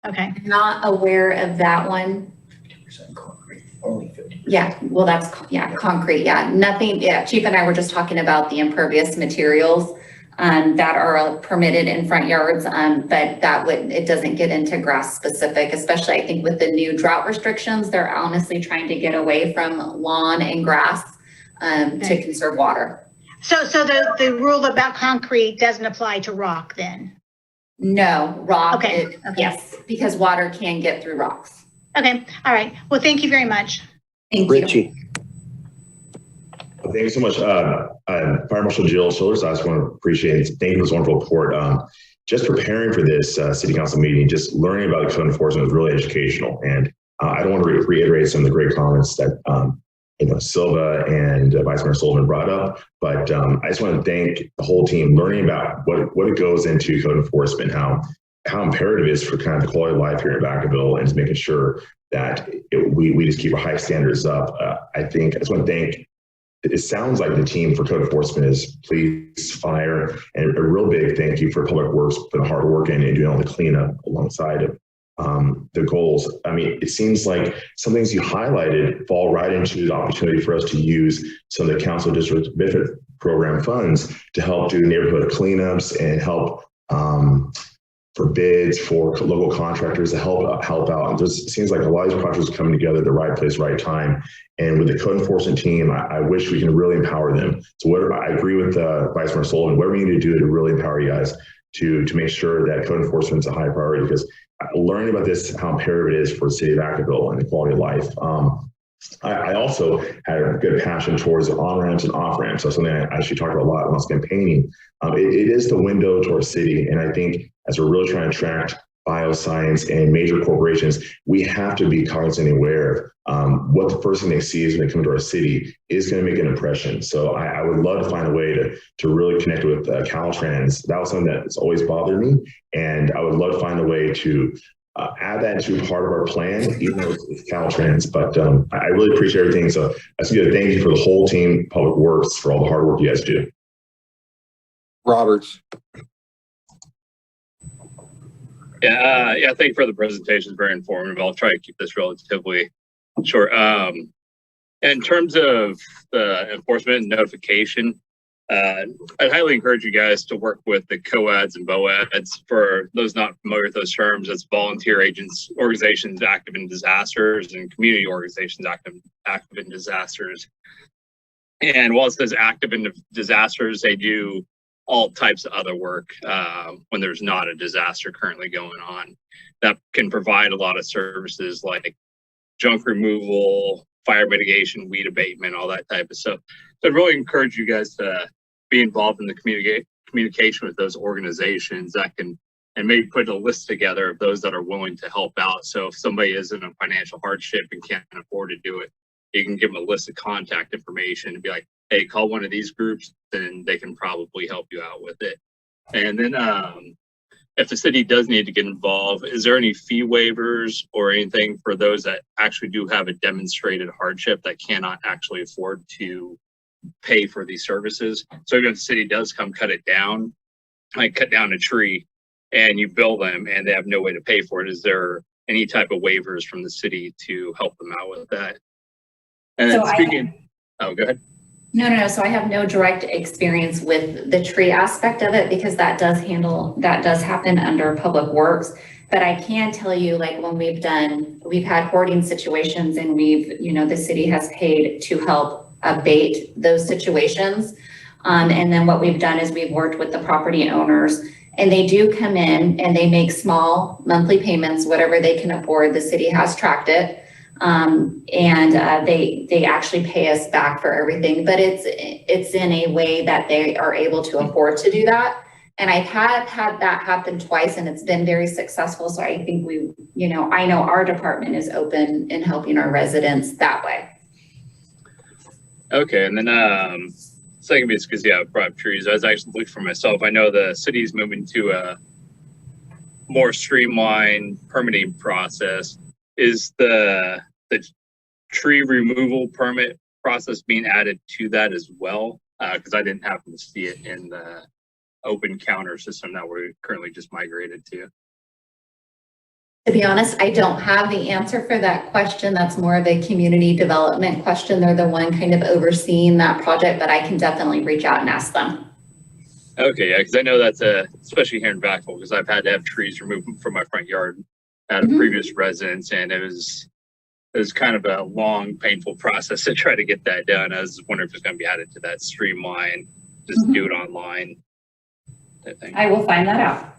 okay. Not aware of that one. 50% concrete, only 50%. Yeah, well, that's, yeah, concrete. Yeah, nothing. Yeah, Chief and I were just talking about the impervious materials that are permitted in front yards, but it doesn't get into grass specific, especially I think with the new drought restrictions, they're honestly trying to get away from lawn and grass to conserve water. So the rule about concrete doesn't apply to rock then? No, rock. Okay. Yes, because water can get through rocks. Okay. All right. Well, thank you very much. Thank you. Thank you so much. Fire Marshal Jill Shoulders, I just want to appreciate, thank you for this wonderful report. Just preparing for this city council meeting, just learning about code enforcement was really educational. And I don't want to reiterate some of the great comments that Silva and Vice Mayor Sullivan brought up, but I just want to thank the whole team learning about what it goes into code enforcement, how imperative it is for kind of the quality of life here in Vacaville, and just making sure that we just keep our high standards up. I just want to thank, it sounds like the team for code enforcement is police, fire, and a real big thank you for Public Works for the hard work and doing all the cleanup alongside of the goals. I mean, it seems like some things you highlighted fall right into the opportunity for us to use some of the council district benefit program funds to help do neighborhood cleanups and help for bids for local contractors to help out. And just seems like a lot of these projects are coming together at the right place, right time. And with the code enforcement team, I wish we can really empower them. So I agree with Vice Mayor Sullivan, whatever we need to do to really empower you guys to make sure that code enforcement is a high priority, because learning about this, how imperative it is for the city of Vacaville and the quality of life. I also had a good passion towards on-ramps and off-ramps. So something I actually talked about a lot when I was campaigning. It is the window to our city. And I think as we're really trying to attract bioscience and major corporations, we have to be cognizant and aware of what the first thing they see is when they come to our city is going to make an impression. So I would love to find a way to really connect with Caltrans. That was something that's always bothered me. And I would love to find a way to add that to part of our plan, even though it's Caltrans. But I really appreciate everything. So I just want to thank you for the whole team, Public Works, for all the hard work you guys do. Roberts. Yeah, thank you for the presentation. It's very informative. I'll try to keep this relatively short. In terms of the enforcement and notification, I'd highly encourage you guys to work with the COADs and BOADs. For those not familiar with those terms, that's volunteer agents, organizations active in disasters, and community organizations active in disasters. And while it says active in disasters, they do all types of other work when there's not a disaster currently going on that can provide a lot of services like junk removal, fire mitigation, weed abatement, all that type of stuff. So I'd really encourage you guys to be involved in the communication with those organizations that can, and maybe put a list together of those that are willing to help out. So if somebody is in a financial hardship and can't afford to do it, you can give them a list of contact information and be like, hey, call one of these groups, and they can probably help you out with it. And then if the city does need to get involved, is there any fee waivers or anything for those that actually do have a demonstrated hardship that cannot actually afford to pay for these services? So if the city does come cut it down, like cut down a tree and you bill them and they have no way to pay for it, is there any type of waivers from the city to help them out with that? And then speaking, oh, go ahead. No. So I have no direct experience with the tree aspect of it because that does happen under Public Works. But I can tell you, like when we've had hoarding situations and the city has paid to help abate those situations. And then what we've done is we've worked with the property owners, and they do come in and they make small monthly payments, whatever they can afford. The city has tracked it. They actually pay us back for everything, but it's in a way that they are able to afford to do that. And I've had that happen twice, and it's been very successful. So I think I know our department is open in helping our residents that way. Okay, and then second piece, because I brought up trees. I was actually looking for myself. I know the city's moving to a more streamlined permitting process. Is the tree removal permit process being added to that as well? Because I didn't happen to see it in the open counter system that we're currently just migrated to. To be honest, I don't have the answer for that question. That's more of a community development question. They're the one kind of overseeing that project, but I can definitely reach out and ask them. Okay, yeah, because I know that's especially here in Vacaville, because I've had to have trees removed from my front yard at a previous residence, and it was kind of a long, painful process to try to get that done. I was wondering if it's going to be added to that streamline, just do it online. I will find that out.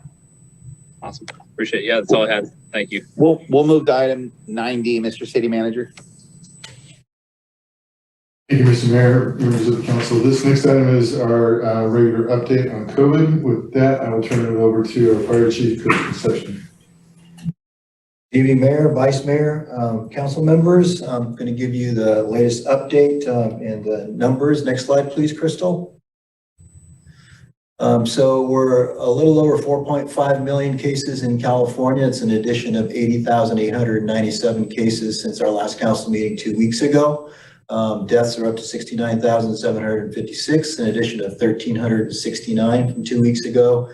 Awesome. Appreciate it. Yeah, that's all I had. Thank you. We'll move to item 9D, Mr. City Manager. Thank you, Mr. Mayor, members of the council. This next item is our regular update on COVID. With that, I will turn it over to our Fire Chief, Chris Concepcion. Good evening, Mayor, Vice Mayor, council members. I'm going to give you the latest update and the numbers. Next slide, please, Crystal. So we're a little over 4.5 million cases in California. It's an addition of 80,897 cases since our last council meeting 2 weeks ago. Deaths are up to 69,756, an addition of 1,369 from 2 weeks ago.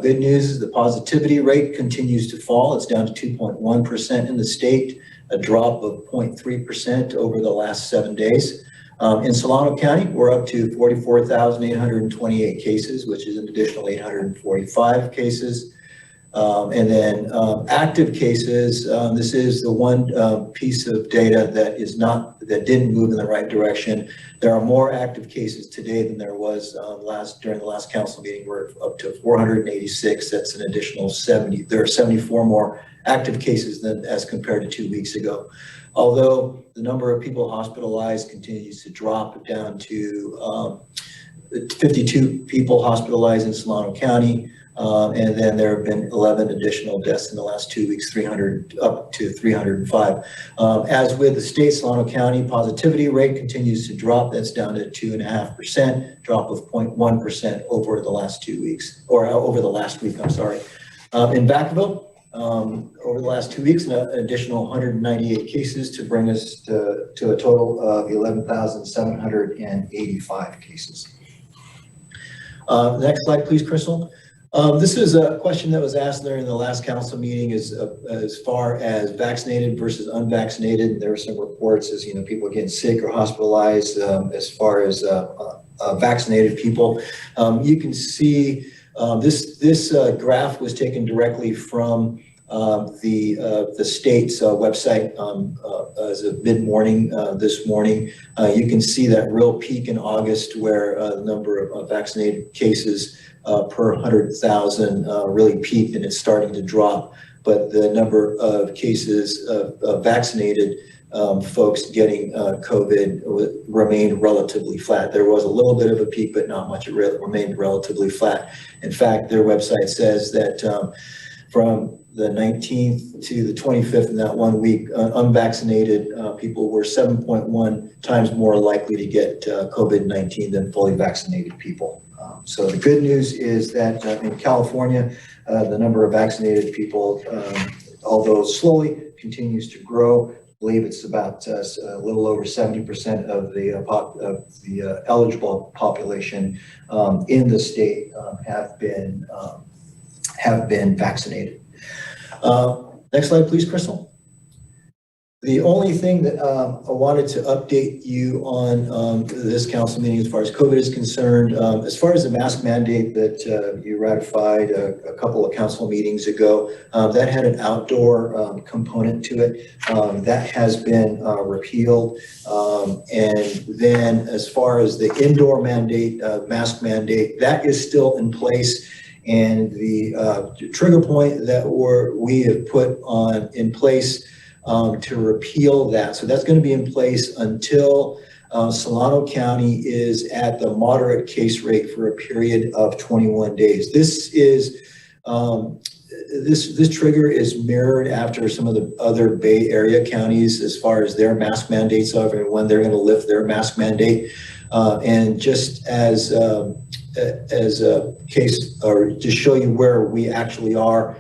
Good news is the positivity rate continues to fall. It's down to 2.1% in the state, a drop of 0.3% over the last 7 days. In Solano County, we're up to 44,828 cases, which is an additional 845 cases. And then active cases, this is the one piece of data that didn't move in the right direction. There are more active cases today than there was during the last council meeting. We're up to 486. That's an additional 70. There are 74 more active cases than as compared to 2 weeks ago. Although the number of people hospitalized continues to drop down to 52 people hospitalized in Solano County. And then there have been 11 additional deaths in the last 2 weeks, 300 up to 305. As with the state, Solano County positivity rate continues to drop. That's down to 2.5%, drop of 0.1% over the last 2 weeks, or over the last week, I'm sorry. In Vacaville, over the last 2 weeks, an additional 198 cases to bring us to a total of 11,785 cases. Next slide, please, Crystal. This is a question that was asked during the last council meeting as far as vaccinated versus unvaccinated. There were some reports as, people getting sick or hospitalized as far as vaccinated people. You can see this graph was taken directly from The state's website as of mid-morning this morning. You can see that real peak in August where the number of vaccinated cases per 100,000 really peaked, and it's starting to drop. But the number of cases of vaccinated folks getting COVID remained relatively flat. There was a little bit of a peak, but not much. It remained relatively flat. In fact, their website says that from the 19th to the 25th in that 1 week, unvaccinated people were 7.1 times more likely to get COVID-19 than fully vaccinated people. So the good news is that in California, the number of vaccinated people, although slowly, continues to grow. I believe it's about a little over 70% of the eligible population in the state have been vaccinated. Next slide, please, Crystal. The only thing that I wanted to update you on this council meeting as far as COVID is concerned, as far as the mask mandate that you ratified a couple of council meetings ago, that had an outdoor component to it. That has been repealed. And then as far as the indoor mandate, mask mandate, that is still in place. And the trigger point that we have put in place to repeal that. So that's going to be in place until Solano County is at the moderate case rate for a period of 21 days. This is this trigger is mirrored after some of the other Bay Area counties as far as their mask mandates are and when they're going to lift their mask mandate. And just as a case, or to show you where we actually are,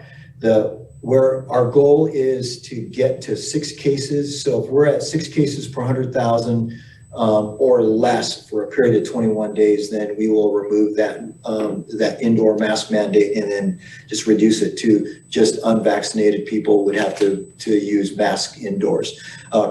where our goal is to get to 6 cases. So if we're at 6 cases per 100,000 or less for a period of 21 days, then we will remove that indoor mask mandate and then just reduce it to just unvaccinated people would have to use masks indoors.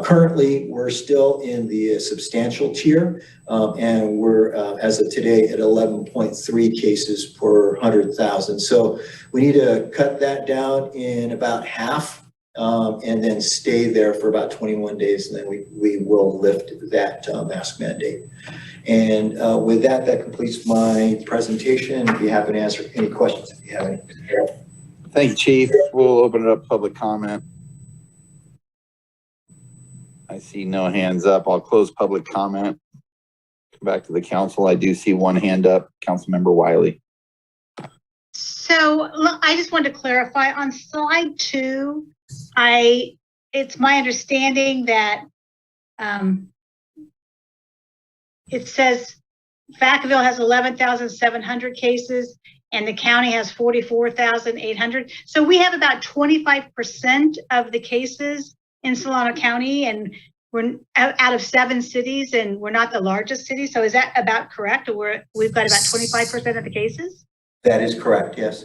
Currently, we're still in the substantial tier, and we're, as of today, at 11.3 cases per 100,000. So we need to cut that down in about half, and then stay there for about 21 days, and then we will lift that mask mandate. And with that, that completes my presentation. I'd be happy to answer any questions if you have any. Thank you, Chief. We'll open it up public comment. I see no hands up. I'll close public comment. Come back to the council. I do see one hand up, Councilmember Wiley. So I just wanted to clarify on slide 2, it's my understanding that it says Vacaville has 11,700 cases and the county has 44,800. So we have about 25% of the cases in Solano County, and we're out of 7 cities, and we're not the largest city. So is that about correct? Or we've got about 25% of the cases? That is correct, yes.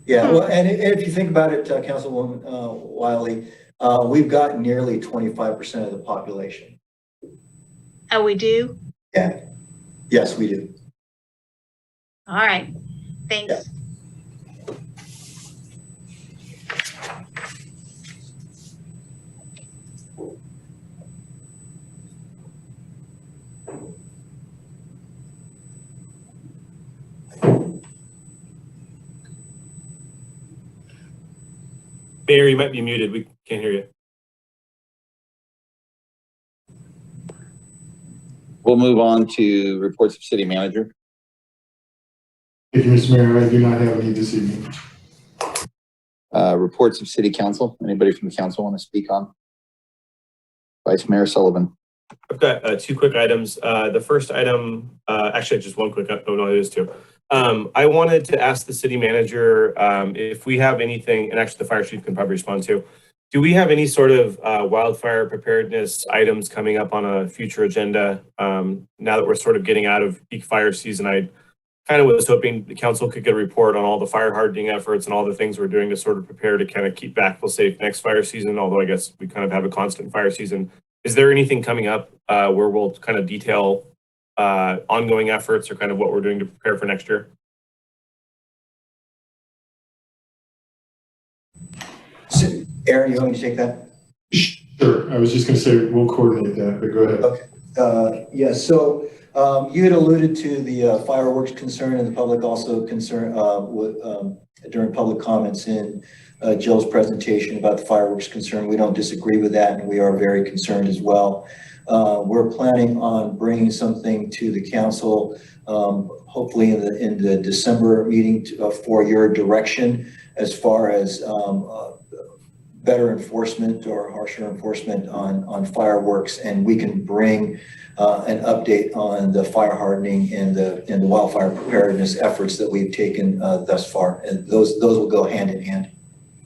Yeah, well, and if you think about it, Councilwoman Wiley, we've got nearly 25% of the population. Oh, we do? Yeah. Yes, we do. All right. Thanks. Yeah. Mayor, you might be muted. We can't hear you. We'll move on to reports of city manager. Thank you, Mr. Mayor. I do not have any this evening. Reports of city council. Anybody from the council want to speak on? Vice Mayor Sullivan. I've got 2 quick items. The first item, actually just one quick, no, it is 2. I wanted to ask the city manager if we have anything, and actually the fire chief can probably respond to, do we have any sort of wildfire preparedness items coming up on a future agenda now that we're sort of getting out of peak fire season? I kind of was hoping the council could get a report on all the fire hardening efforts and all the things we're doing to sort of prepare to kind of keep Vacaville safe next fire season, although I guess we kind of have a constant fire season. Is there anything coming up where we'll kind of detail ongoing efforts or kind of what we're doing to prepare for next year? So, Aaron, you want me to take that? Sure. I was just going to say we'll coordinate that, but go ahead. Okay. Yeah. So you had alluded to the fireworks concern, and the public also concern during public comments in Jill's presentation about the fireworks concern. We don't disagree with that, and we are very concerned as well. We're planning on bringing something to the council, hopefully in the December meeting for your direction as far as better enforcement or harsher enforcement on fireworks, and we can bring an update on the fire hardening and the wildfire preparedness efforts that we've taken thus far, and those will go hand in hand.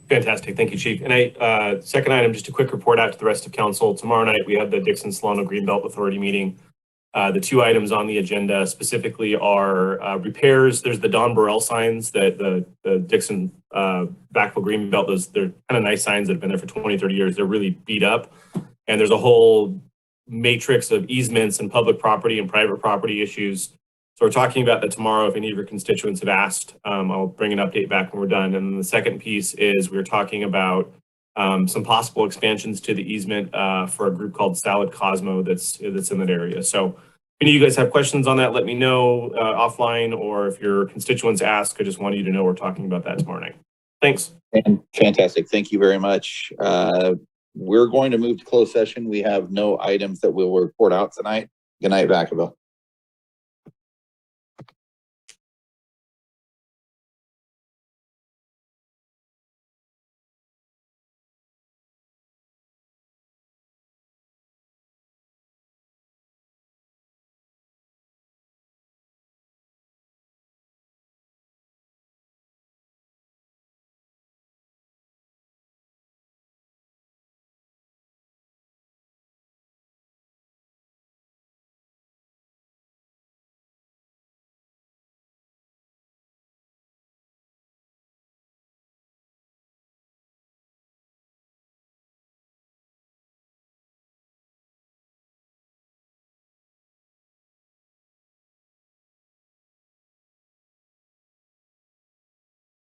Fantastic. Thank you, Chief. And second item, just a quick report out to the rest of council. Tomorrow night, we have the Dixon Solano Greenbelt Authority meeting. The two items on the agenda specifically are repairs. There's the Don Burrell signs that the Dixon Vacaville Greenbelt, they're kind of nice signs that have been there for 20, 30 years. They're really beat up. And there's a whole matrix of easements and public property and private property issues. So we're talking about that tomorrow. If any of your constituents have asked, I'll bring an update back when we're done. And then the second piece is we're talking about some possible expansions to the easement for a group called Salad Cosmo that's in that area. So if any of you guys have questions on that, let me know offline, or if your constituents ask, I just wanted you to know we're talking about that tomorrow night. Thanks. Fantastic. Thank you very much. We're going to move to closed session. We have no items that we'll report out tonight. Good night, Vacaville.